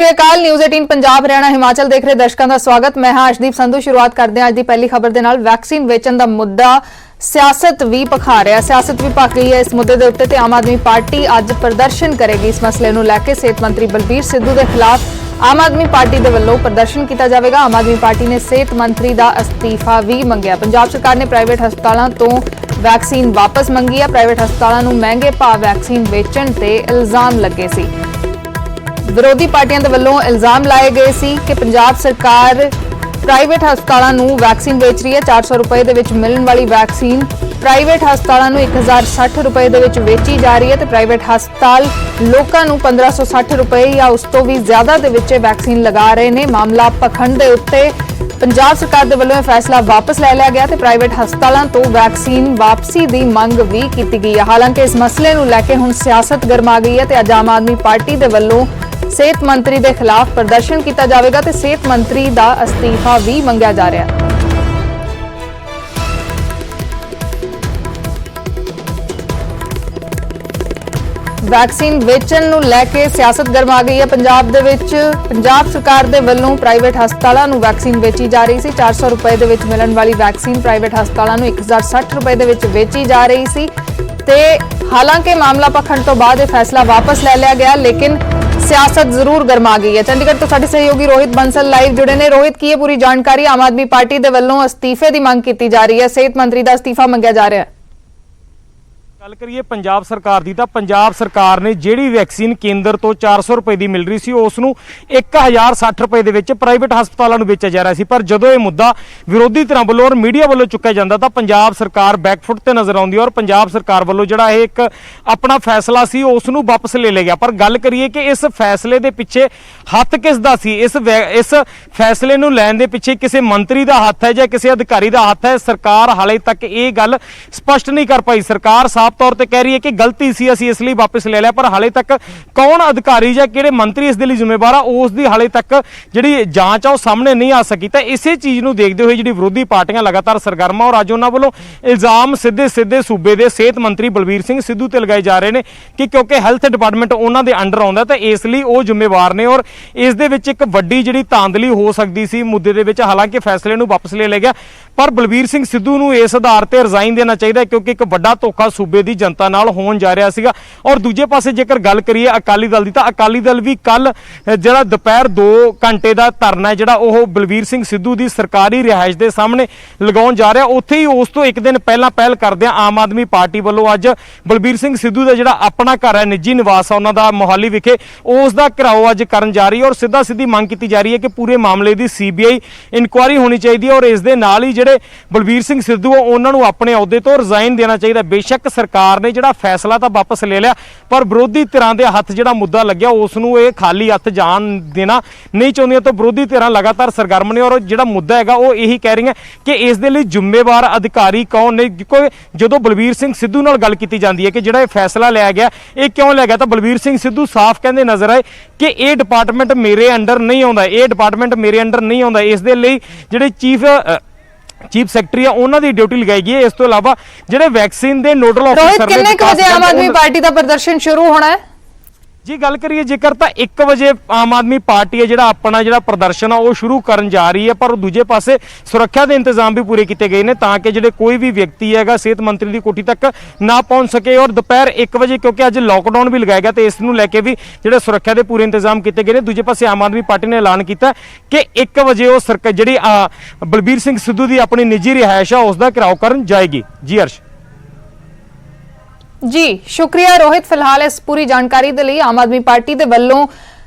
ਅਕਾਲ news 18 Punjab Haryana Himachal ਦੇਖ ਰਹੇ ਦਰਸ਼ਕਾਂ ਦਾ ਸਵਾਗਤ। ਮੈਂ ਹਾਂ ਅਰਸ਼ਦੀਪ ਸੰਧੂ। ਸ਼ੁਰੂਆਤ ਕਰਦੇ ਹਾਂ ਅੱਜ ਦੀ ਪਹਿਲੀ ਖਬਰ ਦੇ ਨਾਲ। ਵੈਕਸੀਨ ਵੇਚਣ ਦਾ ਮੁੱਦਾ ਸਿਆਸਤ ਵੀ ਭਖਾ ਰਿਹਾ। ਸਿਆਸਤ ਵੀ ਭਖ ਗਈ ਹੈ ਇਸ ਮੁੱਦੇ ਦੇ ਉੱਤੇ ਤੇ ਆਮ ਆਦਮੀ ਪਾਰਟੀ ਅੱਜ ਪ੍ਰਦਰਸ਼ਨ ਕਰੇਗੀ। ਇਸ ਮਸਲੇ ਨੂੰ ਲੈ ਕੇ ਸਿਹਤ ਮੰਤਰੀ ਬਲਬੀਰ ਸਿੱਧੂ ਦੇ ਖਿਲਾਫ ਆਮ ਆਦਮੀ ਪਾਰਟੀ ਦੇ ਵੱਲੋਂ ਪ੍ਰਦਰਸ਼ਨ ਕੀਤਾ ਜਾਵੇਗਾ। ਆਮ ਆਦਮੀ ਪਾਰਟੀ ਨੇ ਸਿਹਤ ਮੰਤਰੀ ਦਾ ਅਸਤੀਫਾ ਵੀ ਮੰਗਿਆ। ਪੰਜਾਬ ਸਰਕਾਰ ਨੇ ਪ੍ਰਾਈਵੇਟ ਹਸਪਤਾਲਾਂ ਤੋਂ ਵੈਕਸੀਨ ਵਾਪਸ ਮੰਗੀ ਹੈ। ਪ੍ਰਾਈਵੇਟ ਹਸਪਤਾਲਾਂ ਨੂੰ ਮਹਿੰਗੇ ਭਾਅ ਵੈਕਸੀਨ ਵੇਚਣ ਤੇ ਇਲਜ਼ਾਮ ਲੱਗੇ ਸੀ। ਵਿਰੋਧੀ ਪਾਰਟੀਆਂ ਦੇ ਵੱਲੋਂ ਇਲਜ਼ਾਮ ਲਾਏ ਗਏ ਸੀ ਕਿ ਪੰਜਾਬ ਸਰਕਾਰ ਪ੍ਰਾਈਵੇਟ ਹਸਪਤਾਲਾਂ ਨੂੰ ਵੈਕਸੀਨ ਵੇਚ ਰਹੀ ਹੈ। 400 ਰੁਪਏ ਦੇ ਵਿੱਚ ਮਿਲਣ ਵਾਲੀ ਵੈਕਸੀਨ ਪ੍ਰਾਈਵੇਟ ਹਸਪਤਾਲਾਂ ਨੂੰ 1060 ਰੁਪਏ ਦੇ ਵਿੱਚ ਵੇਚੀ ਜਾ ਰਹੀ ਹੈ ਤੇ ਪ੍ਰਾਈਵੇਟ ਹਸਪਤਾਲ ਲੋਕਾਂ ਨੂੰ 1560 ਰੁਪਏ ਜਾਂ ਉਸ ਤੋਂ ਵੀ ਜ਼ਿਆਦਾ ਦੇ ਵਿੱਚ ਵੈਕਸੀਨ ਲਗਾ ਰਹੇ ਨੇ। ਮਾਮਲਾ ਪਖੰਡ ਦੇ ਉੱਤੇ ਪੰਜਾਬ ਸਰਕਾਰ ਦੇ ਵੱਲੋਂ ਇਹ ਫੈਸਲਾ ਵਾਪਸ ਲੈ ਲਿਆ ਗਿਆ ਤੇ ਪ੍ਰਾਈਵੇਟ ਹਸਪਤਾਲਾਂ ਤੋਂ ਵੈਕਸੀਨ ਵਾਪਸੀ ਦੀ ਮੰਗ ਵੀ ਕੀਤੀ ਗਈ ਹੈ। ਹਾਲਾਂਕਿ ਇਸ ਮਸਲੇ ਨੂੰ ਲੈ ਕੇ ਹੁਣ ਸਿਆਸਤ ਗਰਮਾ ਗਈ ਹੈ ਤੇ ਅੱਜ ਆਮ ਆਦਮੀ ਪਾਰਟੀ ਦੇ ਵੱਲੋਂ ਸਿਹਤ ਮੰਤਰੀ ਦੇ ਖਿਲਾਫ ਪ੍ਰਦਰਸ਼ਨ ਕੀਤਾ ਜਾਵੇਗਾ ਤੇ ਸਿਹਤ ਮੰਤਰੀ ਦਾ ਅਸਤੀਫਾ ਵੀ ਮੰਗਿਆ ਜਾ ਰਿਹਾ ਹੈ। ਵੈਕਸੀਨ ਵੇਚਣ ਨੂੰ ਲੈ ਕੇ ਸਿਆਸਤ ਗਰਮਾ ਗਈ ਹੈ ਪੰਜਾਬ ਦੇ ਵਿੱਚ। ਪੰਜਾਬ ਸਰਕਾਰ ਦੇ ਵੱਲੋਂ ਪ੍ਰਾਈਵੇਟ ਹਸਪਤਾਲਾਂ ਨੂੰ ਵੈਕਸੀਨ ਵੇਚੀ ਜਾ ਰਹੀ ਸੀ। 400 ਰੁਪਏ ਦੇ ਵਿੱਚ ਮਿਲਣ ਵਾਲੀ ਵੈਕਸੀਨ ਪ੍ਰਾਈਵੇਟ ਹਸਪਤਾਲਾਂ ਨੂੰ 1060 ਰੁਪਏ ਦੇ ਵਿੱਚ ਵੇਚੀ ਜਾ ਰਹੀ ਸੀ ਤੇ ਹਾਲਾਂਕਿ ਮਾਮਲਾ ਪਖੰਡ ਤੋਂ ਬਾਅਦ ਇਹ ਫੈਸਲਾ ਵਾਪਸ ਲੈ ਲਿਆ ਗਿਆ, ਲੇਕਿਨ ਸਿਆਸਤ ਜ਼ਰੂਰ ਗਰਮਾ ਗਈ ਹੈ। ਚੰਡੀਗੜ੍ਹ ਤੋਂ ਸਾਡੇ ਸਹਿਯੋਗੀ ਰੋਹਿਤ ਬੰਸਲ ਲਾਈਵ ਜੁੜੇ ਨੇ। ਰੋਹਿਤ, ਕੀ ਹੈ ਪੂਰੀ ਜਾਣਕਾਰੀ? ਆਮ ਆਦਮੀ ਪਾਰਟੀ ਦੇ ਵੱਲੋਂ ਅਸਤੀਫੇ ਦੀ ਮੰਗ ਕੀਤੀ ਜਾ ਰਹੀ ਹੈ, ਸਿਹਤ ਮੰਤਰੀ ਦਾ ਅਸਤੀਫਾ ਮੰਗਿਆ ਜਾ ਰਿਹਾ ਹੈ। ਗੱਲ ਕਰੀਏ ਪੰਜਾਬ ਸਰਕਾਰ ਦੀ ਤਾਂ ਪੰਜਾਬ ਸਰਕਾਰ ਨੇ ਜਿਹੜੀ ਵੈਕਸੀਨ ਕੇਂਦਰ ਤੋਂ 400 ਰੁਪਏ ਦੀ ਮਿਲ ਰਹੀ ਸੀ ਉਸ ਨੂੰ 1060 ਰੁਪਏ ਦੇ ਵਿੱਚ ਪ੍ਰਾਈਵੇਟ ਹਸਪਤਾਲਾਂ ਨੂੰ ਵੇਚਿਆ ਜਾ ਰਿਹਾ ਸੀ। ਪਰ ਜਦੋਂ ਇਹ ਮੁੱਦਾ ਵਿਰੋਧੀ ਧਿਰਾਂ ਵੱਲੋਂ ਔਰ ਮੀਡੀਆ ਵੱਲੋਂ ਚੁੱਕਿਆ ਜਾਂਦਾ ਤਾਂ ਪੰਜਾਬ ਸਰਕਾਰ ਬੈਕਫੁੱਟ ਤੇ ਨਜ਼ਰ ਆਉਂਦੀ ਹੈ ਔਰ ਪੰਜਾਬ ਸਰਕਾਰ ਵੱਲੋਂ ਜਿਹੜਾ ਇਹ ਇੱਕ ਆਪਣਾ ਫੈਸਲਾ ਸੀ ਉਸ ਨੂੰ ਵਾਪਸ ਲੈ ਲਿਆ ਗਿਆ। ਪਰ ਗੱਲ ਕਰੀਏ ਕਿ ਇਸ ਫੈਸਲੇ ਦੇ ਪਿੱਛੇ ਹੱਥ ਕਿਸ ਦਾ ਸੀ? ਇਸ ਫੈਸਲੇ ਨੂੰ ਲੈਣ ਦੇ ਪਿੱਛੇ ਕਿਸੇ ਮੰਤਰੀ ਦਾ ਹੱਥ ਹੈ ਜਾਂ ਕਿਸੇ ਅਧਿਕਾਰੀ ਦਾ ਹੱਥ ਹੈ? ਸਰਕਾਰ ਹਾਲੇ ਤੱਕ ਇਹ ਗੱਲ ਸਪਸ਼ਟ ਨਹੀਂ ਕਰ ਪਾਈ। ਸਰਕਾਰ ਤੌਰ ਤੇ ਕਹਿ ਰਹੀ ਹੈ ਕਿ ਗਲਤੀ ਸੀ, ਅਸੀਂ ਇਸ ਲਈ ਵਾਪਸ ਲੈ ਲਿਆ, ਪਰ ਹਾਲੇ ਤੱਕ ਕੌਣ ਅਧਿਕਾਰੀ ਜਾਂ ਕਿਹੜੇ ਮੰਤਰੀ ਇਸ ਦੇ ਲਈ ਜ਼ਿੰਮੇਵਾਰ ਆ ਉਸ ਦੀ ਹਾਲੇ ਤੱਕ ਜਿਹੜੀ ਜਾਂਚ ਆ ਉਹ ਸਾਹਮਣੇ ਨਹੀਂ ਆ ਸਕੀ। ਤਾਂ ਇਸੇ ਚੀਜ਼ ਨੂੰ ਦੇਖਦੇ ਹੋਏ ਜਿਹੜੀ ਵਿਰੋਧੀ ਪਾਰਟੀਆਂ ਲਗਾਤਾਰ ਸਰਗਰਮ ਔਰ ਅੱਜ ਉਹਨਾਂ ਵੱਲੋਂ ਇਲਜ਼ਾਮ ਸਿੱਧੇ ਸੂਬੇ ਦੇ ਸਿਹਤ ਮੰਤਰੀ ਬਲਬੀਰ ਸਿੰਘ ਸਿੱਧੂ ਤੇ ਲਗਾਏ ਜਾ ਰਹੇ ਨੇ ਕਿ ਕਿਉਂਕਿ ਹੈਲਥ ਡਿਪਾਰਟਮੈਂਟ ਉਹਨਾਂ ਦੇ ਅੰਡਰ ਆਉਂਦਾ ਤਾਂ ਇਸ ਲਈ ਉਹ ਜ਼ਿੰਮੇਵਾਰ ਨੇ ਔਰ ਇਸ ਦੇ ਵਿੱਚ ਇੱਕ ਵੱਡੀ ਜਿਹੜੀ ਧਾਂਦਲੀ ਹੋ ਸਕਦੀ ਸੀ ਮੁੱਦੇ ਦੇ ਵਿੱਚ। ਹਾਲਾਂਕਿ ਫੈਸਲੇ ਨੂੰ ਵਾਪਸ ਲੈ ਲਿਆ ਗਿਆ ਪਰ ਬਲਬੀਰ ਸਿੰਘ ਸਿੱਧੂ ਨੂੰ ਇਸ ਆਧਾਰ ਤੇ ਰਿਜ਼ਾਈਨ ਦੇਣਾ ਚਾਹੀਦਾ ਕਿਉਂਕਿ ਇੱਕ ਵੱਡਾ ਧੋਖਾ ਸੂਬੇ ਦੀ ਜਨਤਾ ਨਾਲ ਹੋਣ ਜਾ ਰਿਹਾ ਸੀਗਾ। ਔਰ ਦੂਜੇ ਪਾਸੇ ਜੇਕਰ ਗੱਲ ਕਰੀਏ ਅਕਾਲੀ ਦਲ ਦੀ ਤਾਂ ਅਕਾਲੀ ਦਲ ਵੀ ਕੱਲ ਜਿਹੜਾ ਦੁਪਹਿਰ 2 ਘੰਟੇ ਦਾ ਧਰਨਾ ਜਿਹੜਾ ਉਹ ਬਲਬੀਰ ਸਿੰਘ ਸਿੱਧੂ ਦੀ ਸਰਕਾਰੀ ਰਿਹਾਇਸ਼ ਦੇ ਸਾਹਮਣੇ ਲਗਾਉਣ ਜਾ ਰਿਹਾ। ਉੱਥੇ ਹੀ ਉਸ ਤੋਂ ਇੱਕ ਦਿਨ ਪਹਿਲਾਂ ਪਹਿਲ ਕਰਦਿਆਂ ਆਮ ਆਦਮੀ ਪਾਰਟੀ ਵੱਲੋਂ ਅੱਜ ਬਲਬੀਰ ਸਿੰਘ ਸਿੱਧੂ ਦਾ ਜਿਹੜਾ ਆਪਣਾ ਘਰ ਹੈ, ਨਿੱਜੀ ਨਿਵਾਸ ਉਹਨਾਂ ਦਾ ਮੋਹਾਲੀ ਵਿਖੇ, ਉਸ ਦਾ ਘਿਰਾਓ ਅੱਜ ਕਰਨ ਜਾ ਰਹੀ ਹੈ ਔਰ ਸਿੱਧੀ ਮੰਗ ਕੀਤੀ ਜਾ ਰਹੀ ਹੈ ਕਿ ਪੂਰੇ ਮਾਮਲੇ ਦੀ CBI ਇਨਕੁਆਇਰੀ ਹੋਣੀ ਚਾਹੀਦੀ ਹੈ ਔਰ ਇਸ ਦੇ ਨਾਲ ਹੀ ਜਿਹੜੇ ਬਲਬੀਰ ਸਿੰਘ ਸਿੱਧੂ ਉਹਨਾਂ ਨੂੰ ਆਪਣੇ ਅਹੁਦੇ ਤੋਂ ਰਿਜ਼ਾਈਨ ਦੇਣਾ ਚਾਹੀਦਾ। ਬੇਸ਼ੱਕ ਸਰਕਾਰ ਨੇ ਜਿਹੜਾ ਫੈਸਲਾ ਤਾਂ ਵਾਪਸ ਲੈ ਲਿਆ ਪਰ ਵਿਰੋਧੀ ਧਿਰਾਂ ਦੇ ਹੱਥ ਜਿਹੜਾ ਮੁੱਦਾ ਲੱਗਿਆ ਉਸ ਨੂੰ ਇਹ ਖਾਲੀ ਹੱਥ ਜਾਣ ਦੇਣਾ ਨਹੀਂ ਚਾਹੁੰਦੀਆਂ ਤਾਂ ਵਿਰੋਧੀ ਧਿਰਾਂ ਲਗਾਤਾਰ ਸਰਗਰਮ ਨੇ ਔਰ ਜਿਹੜਾ ਮੁੱਦਾ ਹੈਗਾ ਉਹ ਇਹੀ ਕਹਿ ਰਹੀਆਂ ਕਿ ਇਸ ਦੇ ਲਈ ਜ਼ਿੰਮੇਵਾਰ ਅਧਿਕਾਰੀ ਕੌਣ ਨੇ। ਕਿਉਂਕਿ ਜਦੋਂ ਬਲਬੀਰ ਸਿੰਘ ਸਿੱਧੂ ਨਾਲ ਗੱਲ ਕੀਤੀ ਜਾਂਦੀ ਹੈ ਕਿ ਜਿਹੜਾ ਇਹ ਫੈਸਲਾ ਲਿਆ ਗਿਆ ਇਹ ਕਿਉਂ ਲਿਆ ਗਿਆ ਤਾਂ ਬਲਬੀਰ ਸਿੰਘ ਸਿੱਧੂ ਸਾਫ਼ ਕਹਿੰਦੇ ਨਜ਼ਰ ਆਏ ਕਿ ਇਹ ਡਿਪਾਰਟਮੈਂਟ ਮੇਰੇ ਅੰਡਰ ਨਹੀਂ ਆਉਂਦਾ, ਇਹ ਡਿਪਾਰਟਮੈਂਟ ਮੇਰੇ ਅੰਡਰ ਨਹੀਂ ਆਉਂਦਾ। ਇਸ ਦੇ ਲਈ ਜਿਹੜੇ ਚੀਫ ਸੈਕਟਰੀ ਆ ਉਹਨਾਂ ਦੀ ਡਿਊਟੀ ਲਗਾਈ ਗਈ ਹੈ। ਇਸ ਤੋਂ ਇਲਾਵਾ ਜਿਹੜੇ ਵੈਕਸੀਨ ਦੇ ਨੋਡਲ ਆਫੀਸਰ ਨੇ ਕਿੰਨੇ ਵਜੇ ਆਮ ਆਦਮੀ ਪਾਰਟੀ ਦਾ ਪ੍ਰਦਰਸ਼ਨ ਸ਼ੁਰੂ ਹੋਣਾ ਹੈ? ਜੀ ਗੱਲ ਕਰੀਏ ਜੇਕਰ ਤਾਂ 1 ਵਜੇ ਆਮ ਆਦਮੀ ਪਾਰਟੀ ਹੈ ਜਿਹੜਾ ਆਪਣਾ ਜਿਹੜਾ ਪ੍ਰਦਰਸ਼ਨ ਆ ਉਹ ਸ਼ੁਰੂ ਕਰਨ ਜਾ ਰਹੀ ਹੈ ਪਰ ਦੂਜੇ ਪਾਸੇ ਸੁਰੱਖਿਆ ਦੇ ਇੰਤਜ਼ਾਮ ਵੀ ਪੂਰੇ ਕੀਤੇ ਗਏ ਨੇ ਤਾਂ ਕਿ ਜਿਹੜੇ ਕੋਈ ਵੀ ਵਿਅਕਤੀ ਹੈਗਾ ਸਿਹਤ ਮੰਤਰੀ ਦੀ ਕੋਠੀ ਤੱਕ ਨਾ ਪਹੁੰਚ ਸਕੇ। ਔਰ ਦੁਪਹਿਰ 1 ਵਜੇ ਕਿਉਂਕਿ ਅੱਜ ਲੋਕਡਾਊਨ ਵੀ ਲਗਾਇਆ ਗਿਆ ਤੇ ਇਸ ਨੂੰ ਲੈ ਕੇ ਵੀ ਜਿਹੜੇ ਸੁਰੱਖਿਆ ਦੇ ਪੂਰੇ ਇੰਤਜ਼ਾਮ ਕੀਤੇ ਗਏ ਨੇ। ਦੂਜੇ ਪਾਸੇ ਆਮ ਆਦਮੀ ਪਾਰਟੀ ਨੇ ਐਲਾਨ ਕੀਤਾ ਕਿ 1 ਵਜੇ ਉਹ ਜਿਹੜੀ ਬਲਬੀਰ ਸਿੰਘ ਸਿੱਧੂ ਦੀ ਆਪਣੀ ਨਿੱਜੀ ਰਿਹਾਇਸ਼ ਆ ਉਸ ਦਾ ਘਿਰਾਓ ਕਰਨ ਜਾਏਗੀ। ਜੀ ਅਰਸ਼ ਜੀ ਸ਼ੁਕਰੀਆ ਰੋਹਿਤ। ਫਿਲਹਾਲ ਇਸ ਪੂਰੀ ਜਾਣਕਾਰੀ ਦੇ ਲਈ ਆਮ ਆਦਮੀ ਪਾਰਟੀ ਦੇ ਵੱਲੋਂ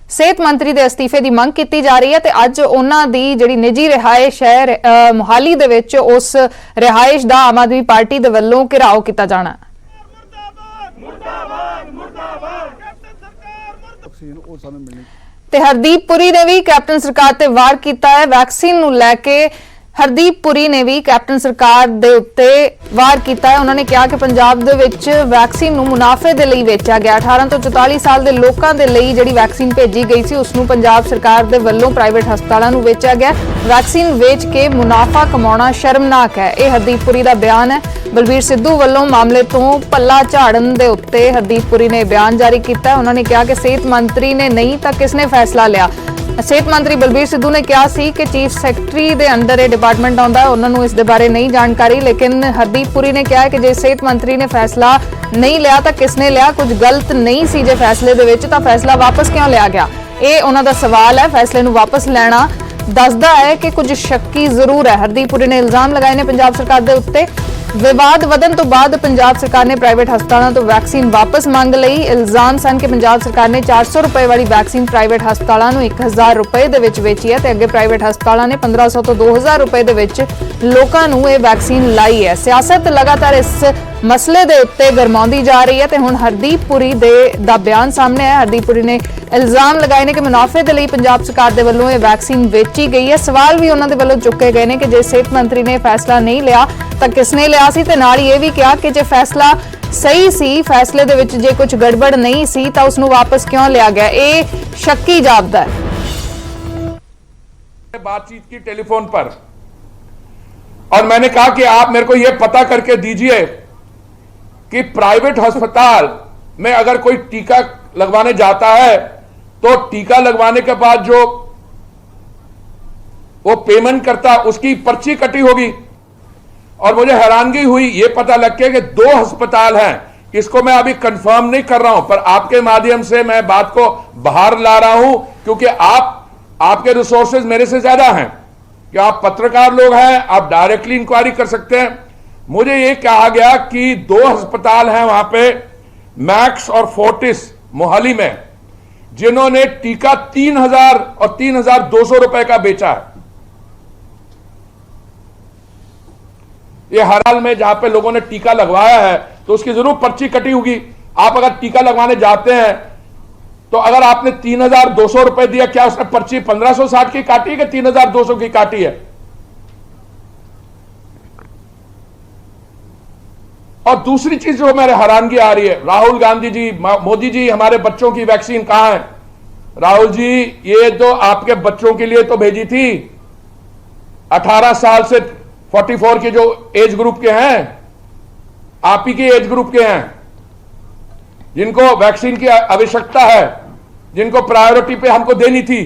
ਸਿਹਤ ਮੰਤਰੀ ਦੇ ਅਸਤੀਫੇ ਦੀ ਮੰਗ ਕੀਤੀ ਜਾ ਰਹੀ ਹੈ ਤੇ ਅੱਜ ਉਹਨਾਂ ਦੀ ਜਿਹੜੀ ਨਿੱਜੀ ਰਿਹਾਇਸ਼ ਹੈ ਮੋਹਾਲੀ ਦੇ ਵਿੱਚ ਉਸ ਰਿਹਾਇਸ਼ ਦਾ ਆਮ ਆਦਮੀ ਪਾਰਟੀ ਦੇ ਵੱਲੋਂ ਘਿਰਾਓ ਕੀਤਾ ਜਾਣਾ। ਤੇ ਹਰਦੀਪ ਪੁਰੀ ਨੇ ਵੀ ਕੈਪਟਨ ਸਰਕਾਰ ਤੇ ਵਾਰ ਕੀਤਾ ਹੈ। ਵੈਕਸੀਨ ਨੂੰ ਲੈ ਕੇ ਹਰਦੀਪ ਪੁਰੀ ਨੇ ਵੀ ਕੈਪਟਨ ਸਰਕਾਰ ਦੇ ਉੱਤੇ ਵਾਰ ਕੀਤਾ ਹੈ। ਉਹਨਾਂ ਨੇ ਕਿਹਾ ਕਿ ਪੰਜਾਬ ਦੇ ਵਿੱਚ ਵੈਕਸੀਨ ਨੂੰ ਮੁਨਾਫੇ ਦੇ ਲਈ ਵੇਚਿਆ ਗਿਆ। 18 ਤੋਂ 44 ਸਾਲ ਦੇ ਲੋਕਾਂ ਦੇ ਲਈ ਜਿਹੜੀ ਵੈਕਸੀਨ ਭੇਜੀ ਗਈ ਸੀ ਉਸ ਨੂੰ ਪੰਜਾਬ ਸਰਕਾਰ ਦੇ ਵੱਲੋਂ ਪ੍ਰਾਈਵੇਟ ਹਸਪਤਾਲਾਂ ਨੂੰ ਵੇਚਿਆ ਗਿਆ। ਵੈਕਸੀਨ ਵੇਚ ਕੇ ਮੁਨਾਫਾ ਕਮਾਉਣਾ ਸ਼ਰਮਨਾਕ ਹੈ, ਇਹ ਹਰਦੀਪ ਪੁਰੀ ਦਾ ਬਿਆਨ ਹੈ। ਬਲਬੀਰ ਸਿੱਧੂ ਵੱਲੋਂ ਮਾਮਲੇ ਤੋਂ ਪੱਲਾ ਝਾੜਨ ਦੇ ਉੱਤੇ ਹਰਦੀਪ ਪੁਰੀ ਨੇ ਬਿਆਨ ਜਾਰੀ ਕੀਤਾ। ਉਹਨਾਂ ਨੇ ਕਿਹਾ ਕਿ ਸਿਹਤ ਮੰਤਰੀ ਨੇ ਨਹੀਂ ਤਾਂ ਕਿਸਨੇ ਫੈਸਲਾ ਲਿਆ। ਸਿਹਤ ਮੰਤਰੀ ਬਲਬੀਰ ਸਿੱਧੂ ਨੇ ਕਿਹਾ ਸੀ ਕਿ ਚੀਫ ਸੈਕਟਰੀ ਦੇ ਅੰਡਰ ਇਹ ਡਿਪਾਰਟਮੈਂਟ ਆਉਂਦਾ ਹੈ, ਉਹਨਾਂ ਨੂੰ ਇਸ ਦੇ ਬਾਰੇ ਨਹੀਂ ਜਾਣਕਾਰੀ। ਲੇਕਿਨ ਹਰਦੀਪ ਪੁਰੀ ਨੇ ਕਿਹਾ ਕਿ ਜੇ ਸਿਹਤ ਮੰਤਰੀ ਨੇ ਫੈਸਲਾ ਨਹੀਂ ਲਿਆ ਤਾਂ ਕਿਸਨੇ ਲਿਆ? ਕੁਝ ਗਲਤ ਨਹੀਂ ਸੀ ਜੇ ਫੈਸਲੇ ਦੇ ਵਿੱਚ, ਤਾਂ ਫੈਸਲਾ ਵਾਪਸ ਕਿਉਂ ਲਿਆ ਗਿਆ? ਇਹ ਉਹਨਾਂ ਦਾ ਸਵਾਲ ਹੈ। ਫੈਸਲੇ ਨੂੰ ਵਾਪਸ ਲੈਣਾ ਦੱਸਦਾ ਹੈ ਕਿ ਕੁਝ ਸ਼ੱਕੀ ਜ਼ਰੂਰ ਹੈ। ਹਰਦੀਪ ਪੁਰੀ ਨੇ ਇਲਜ਼ਾਮ ਲਗਾਏ ਨੇ ਪੰਜਾਬ ਸਰਕਾਰ ਦੇ ਉੱਤੇ। ਵਿਵਾਦ ਵਧਣ ਤੋਂ ਬਾਅਦ ਪੰਜਾਬ ਸਰਕਾਰ ਨੇ ਪ੍ਰਾਈਵੇਟ ਹਸਪਤਾਲਾਂ ਤੋਂ ਵੈਕਸੀਨ ਵਾਪਸ ਮੰਗ ਲਈ। ਇਲਜ਼ਾਮ ਸਨ ਕਿ ਪੰਜਾਬ ਸਰਕਾਰ ਨੇ 400 ਰੁਪਏ ਵਾਲੀ ਵੈਕਸੀਨ ਪ੍ਰਾਈਵੇਟ ਹਸਪਤਾਲਾਂ ਨੂੰ 1000 ਰੁਪਏ ਦੇ ਵਿੱਚ ਵੇਚੀ ਹੈ ਤੇ ਅੱਗੇ ਪ੍ਰਾਈਵੇਟ ਹਸਪਤਾਲਾਂ ਨੇ 1500 ਤੋਂ 2000 ਰੁਪਏ ਦੇ ਵਿੱਚ ਲੋਕਾਂ ਨੂੰ ਇਹ ਵੈਕਸੀਨ ਲਾਈ ਹੈ। ਸਿਆਸਤ ਲਗਾਤਾਰ ਇਸ ਮਸਲੇ ਦੇ ਉੱਤੇ ਗਰਮਾਉਂਦੀ ਜਾ ਰਹੀ ਹੈ ਤੇ ਹੁਣ ਹਰਦੀਪ ਪੁਰੀ ਦਾ ਬਿਆਨ ਸਾਹਮਣੇ ਆਇਆ। ਹਰਦੀਪ ਪੁਰੀ ਨੇ ਇਲਜ਼ਾਮ ਲਗਾਏ ਨੇ ਕਿ ਮੁਨਾਫੇ ਦੇ ਲਈ ਪੰਜਾਬ ਸਰਕਾਰ ਦੇ ਵੱਲੋਂ ਇਹ ਵੈਕਸੀਨ ਵੇਚੀ ਗਈ ਹੈ। ਸਵਾਲ ਵੀ ਉਹਨਾਂ ਦੇ ਵੱਲੋਂ ਚੁੱਕੇ ਗਏ ਨੇ ਕਿ ਜੇ ਸਿਹਤ ਮੰਤਰੀ ਨੇ ਫੈਸਲਾ ਨਹੀਂ ਲਿਆ ਤਾਂ ਕਿਸਨੇ ਲਿਆ ਸੀ, ਤੇ ਨਾਲ ਹੀ ਇਹ ਵੀ ਕਿਹਾ ਕਿ ਜੇ ਫੈਸਲਾ ਸਹੀ ਸੀ, ਫੈਸਲੇ ਦੇ ਵਿੱਚ ਜੇ ਕੁਝ ਗੜਬੜ ਨਹੀਂ ਸੀ ਤਾਂ ਉਸ ਨੂੰ ਵਾਪਸ ਕਿਉਂ ਲਿਆ ਗਿਆ? ਇਹ ਸ਼ੱਕੀ ਜਾਪਦਾ ਹੈ। बातचीत की टेलीफोन पर और मैंने कहा कि आप मेरे को यह पता करके दीजिए कि प्राइवेट अस्पताल में अगर कोई टीका लगवाने जाता है तो टीका लगवाने के बाद जो वो पेमेंट करता उसकी पर्ची कटी होगी। और मुझे हैरानगी हुई ये पता लग के कि 2 अस्पताल हैं। इसको मैं अभी कंफर्म नहीं कर रहा हूं, पर आपके माध्यम से मैं बात को बाहर ला रहा हूं क्योंकि आपके रिसोर्सेज मेरे से ज्यादा हैं कि आप पत्रकार लोग हैं, आप डायरेक्टली इंक्वायरी कर सकते हैं। मुझे ये कहा गया कि 2 अस्पताल हैं वहां पे, मैक्स और फोर्टिस मोहाली में, जिन्होंने टीका 3000 और 3200 रुपए का बेचा है। ये हर हाल में जहां पे लोगों ने टीका लगवाया है तो उसकी जरूर पर्ची कटी होगी। आप अगर टीका लगवाने जाते हैं तो अगर आपने 3200 रुपए दिया, क्या उसने पर्ची 1560 की काटी है कि 3200 की काटी है? और दूसरी चीज जो मेरे हैरानगी आ रही है, राहुल गांधी जी, मोदी जी, हमारे बच्चों की वैक्सीन कहां है? राहुल जी, ये तो आपके बच्चों के लिए तो भेजी थी, 18 साल से 44 के जो एज ग्रुप के हैं, आप ही के एज ग्रुप के हैं, जिनको वैक्सीन की आवश्यकता है, जिनको प्रायोरिटी पे हमको देनी थी।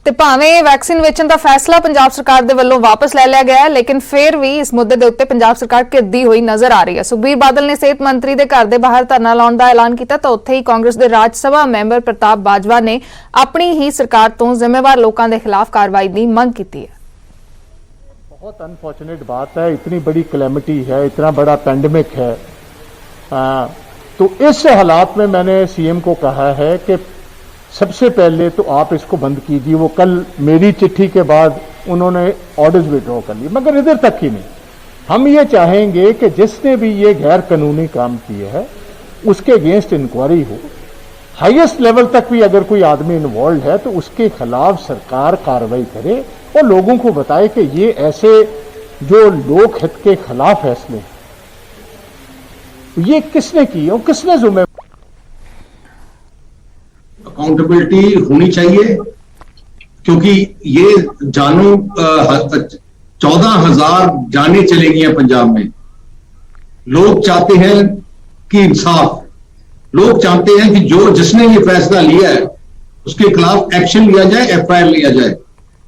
ਤੇ ਭਾਵੇਂ ਵੈਕਸੀਨ ਵੇਚਣ ਦਾ ਫੈਸਲਾ ਪੰਜਾਬ ਸਰਕਾਰ ਦੇ ਵੱਲੋਂ ਵਾਪਸ ਲੈ ਲਿਆ ਗਿਆ ਹੈ, ਲੇਕਿਨ ਫਿਰ ਵੀ ਇਸ ਮੁੱਦੇ ਦੇ ਉੱਤੇ ਪੰਜਾਬ ਸਰਕਾਰ ਘਿਰਦੀ ਹੋਈ ਨਜ਼ਰ ਆ ਰਹੀ ਹੈ। ਸੁਖਬੀਰ ਬਾਦਲ ਨੇ ਸਿਹਤ ਮੰਤਰੀ ਦੇ ਘਰ ਦੇ ਬਾਹਰ ਧਰਨਾ ਲਾਉਣ ਦਾ ਐਲਾਨ ਕੀਤਾ ਤਾਂ ਉੱਥੇ ਹੀ ਕਾਂਗਰਸ ਦੇ ਰਾਜ ਸਭਾ ਮੈਂਬਰ ਪ੍ਰਤਾਪ ਬਾਜਵਾ ਨੇ ਆਪਣੀ ਹੀ ਸਰਕਾਰ ਤੋਂ ਜ਼ਿੰਮੇਵਾਰ ਲੋਕਾਂ ਦੇ ਖਿਲਾਫ ਕਾਰਵਾਈ ਦੀ ਮੰਗ ਕੀਤੀ ਹੈ। बहुत अनफॉर्चुनेट बात है, इतनी बड़ी कैलेमिटी है, इतना बड़ा पैंडेमिक है, तो इस हालात में मैंने सीएम को कहा है कि सबसे पहले तो आप इसको बंद कीजिए। वो कल मेरी चिट्ठी के बाद उन्होंने ऑर्डर्स विड्रॉ कर लिए, मगर इधर तक ही नहीं। हम ये चाहेंगे कि जिसने भी ये गैर कानूनी काम किया है उसके अगेंस्ट इंक्वायरी हो, हाईएस्ट लेवल तक भी अगर कोई आदमी इन्वॉल्व है तो उसके खिलाफ सरकार कार्रवाई करे और लोगों को बताए कि ये ऐसे जो लोक हित के खिलाफ फैसले ये किसने की और किसने जिम्मेदार। अकाउंटेबिलिटी होनी चाहिए क्योंकि ये जानों 14,000 जाने चलेगी हैं पंजाब में। लोग चाहते हैं कि इंसाफ, लोग चाहते हैं कि जो जिसने ये फैसला लिया है उसके खिलाफ एक्शन लिया जाए, एफआईआर लिया जाए।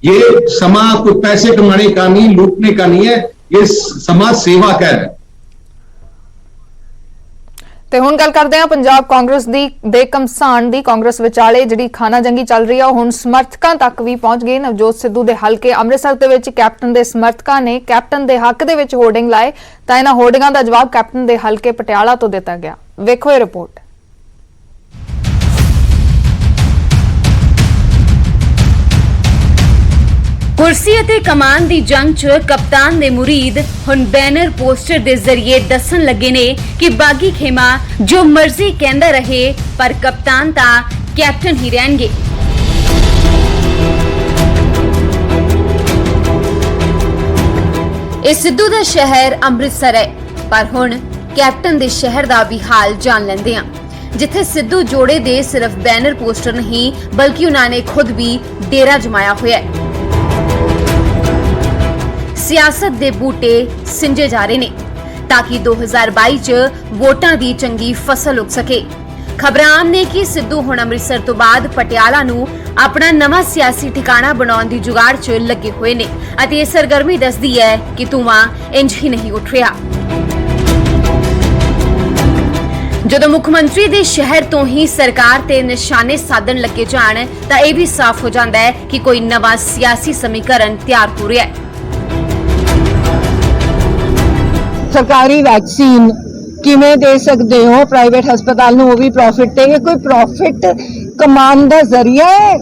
ये समा कोई पैसे कमाने का नहीं, लूटने का नहीं है, ये समाज सेवा का है। ਤੇ ਹੁਣ ਗੱਲ ਕਰਦੇ ਹਾਂ ਪੰਜਾਬ ਕਾਂਗਰਸ ਦੇ ਘਮਸਾਨ ਦੀ। ਕਾਂਗਰਸ ਵਿਚਾਲੇ ਜਿਹੜੀ ਖਾਨਾ ਜੰਗੀ ਚੱਲ ਰਹੀ ਹੈ ਉਹ ਹੁਣ ਸਮਰਥਕਾਂ ਤੱਕ ਵੀ ਪਹੁੰਚ ਗਈ। ਨਵਜੋਤ ਸਿੱਧੂ ਦੇ ਹਲਕੇ ਅੰਮ੍ਰਿਤਸਰ ਦੇ ਵਿੱਚ ਕੈਪਟਨ ਦੇ ਸਮਰਥਕਾਂ ਨੇ ਕੈਪਟਨ ਦੇ ਹੱਕ ਦੇ ਵਿੱਚ ਹੋਰਡਿੰਗ ਲਾਏ ਤਾਂ ਇਹਨਾਂ ਹੋਰਡਿੰਗਾਂ ਦਾ ਜਵਾਬ ਕੈਪਟਨ ਦੇ ਹਲਕੇ ਪਟਿਆਲਾ ਤੋਂ ਦਿੱਤਾ ਗਿਆ। ਵੇਖੋ ਇਹ ਰਿਪੋਰਟ। ਕੁਰਸੀ ਅਤੇ ਕਮਾਨ ਦੀ ਜੰਗ 'ਚ ਕਪਤਾਨ ਦੇ ਮੁਰੀਦ ਹੁਣ ਬੈਨਰ ਪੋਸਟਰ ਦੇ ਜ਼ਰੀਏ ਦੱਸਣ ਲੱਗੇ ਨੇ ਕਿ ਬਾਗੀ ਖੇਮਾ ਜੋ ਮਰਜ਼ੀ ਕਹਿੰਦਾ ਰਹੇ ਪਰ ਕਪਤਾਨ ਤਾਂ ਕੈਪਟਨ ਹੀ ਰਹਿਣਗੇ। ਇਹ ਸਿੱਧੂ ਦਾ ਸ਼ਹਿਰ ਅੰਮ੍ਰਿਤਸਰ ਹੈ, ਪਰ ਹੁਣ ਕੈਪਟਨ ਦੇ ਸ਼ਹਿਰ ਦਾ ਵੀ ਹਾਲ ਜਾਣ ਲੈਂਦੇ ਹਾਂ, ਜਿੱਥੇ ਸਿੱਧੂ ਜੋੜੇ ਦੇ ਸਿਰਫ ਬੈਨਰ ਪੋਸਟਰ ਨਹੀਂ ਬਲਕਿ ਉਹਨਾਂ ਨੇ ਖੁਦ ਵੀ ਡੇਰਾ ਜਮਾਇਆ ਹੋਇਆ ਹੈ। ਸਿਆਸਤ ਦੇ ਬੂਟੇ ਸਿੰਜੇ ਜਾ ਰਹੇ ਨੇ ਤਾਂ ਕਿ 2022 ਚ ਵੋਟਾਂ ਦੀ ਚੰਗੀ ਫਸਲ ਉੱਗ ਸਕੇ। ਖਬਰਾਂ ਆਮ ਨੇ ਕਿ ਸਿੱਧੂ ਹੁਣ ਅੰਮ੍ਰਿਤਸਰ ਤੋਂ ਬਾਅਦ ਪਟਿਆਲਾ ਨੂੰ ਆਪਣਾ ਨਵਾਂ ਸਿਆਸੀ ਠਿਕਾਣਾ ਬਣਾਉਣ ਦੀ ਜੁਗਾੜ 'ਚ ਲੱਗੇ ਹੋਏ ਨੇ ਅਤੇ ਇਹ ਸਰਗਰਮੀ ਦੱਸਦੀ ਹੈ ਕਿ ਧੂੰਆਂ ਇੰਜ ਹੀ ਨਹੀਂ ਉੱਠ ਰਿਹਾ। ਜਦੋਂ ਮੁੱਖ ਮੰਤਰੀ ਦੇ ਸ਼ਹਿਰ ਤੋਂ ਹੀ ਸਰਕਾਰ ਤੇ ਨਿਸ਼ਾਨੇ ਸਾਧਣ ਲੱਗੇ ਜਾਣ ਤਾਂ ਇਹ ਵੀ ਸਾਫ਼ ਹੋ ਜਾਂਦਾ ਹੈ ਕਿ ਕੋਈ ਨਵਾਂ ਸਿਆਸੀ ਸਮੀਕਰਨ ਤਿਆਰ ਹੋ ਰਿਹਾ ਹੈ। ਸਰਕਾਰੀ ਵੈਕਸੀਨ ਕਿਵੇਂ ਦੇ ਸਕਦੇ ਹੋ ਪ੍ਰਾਈਵੇਟ ਹਸਪਤਾਲ ਨੂੰ, ਉਹ ਵੀ ਪ੍ਰੋਫਿਟ ਤੇ? ਕੋਈ ਪ੍ਰੋਫਿਟ ਕਮਾਉਣ ਦਾ ਜ਼ਰੀਆ ਹੈ?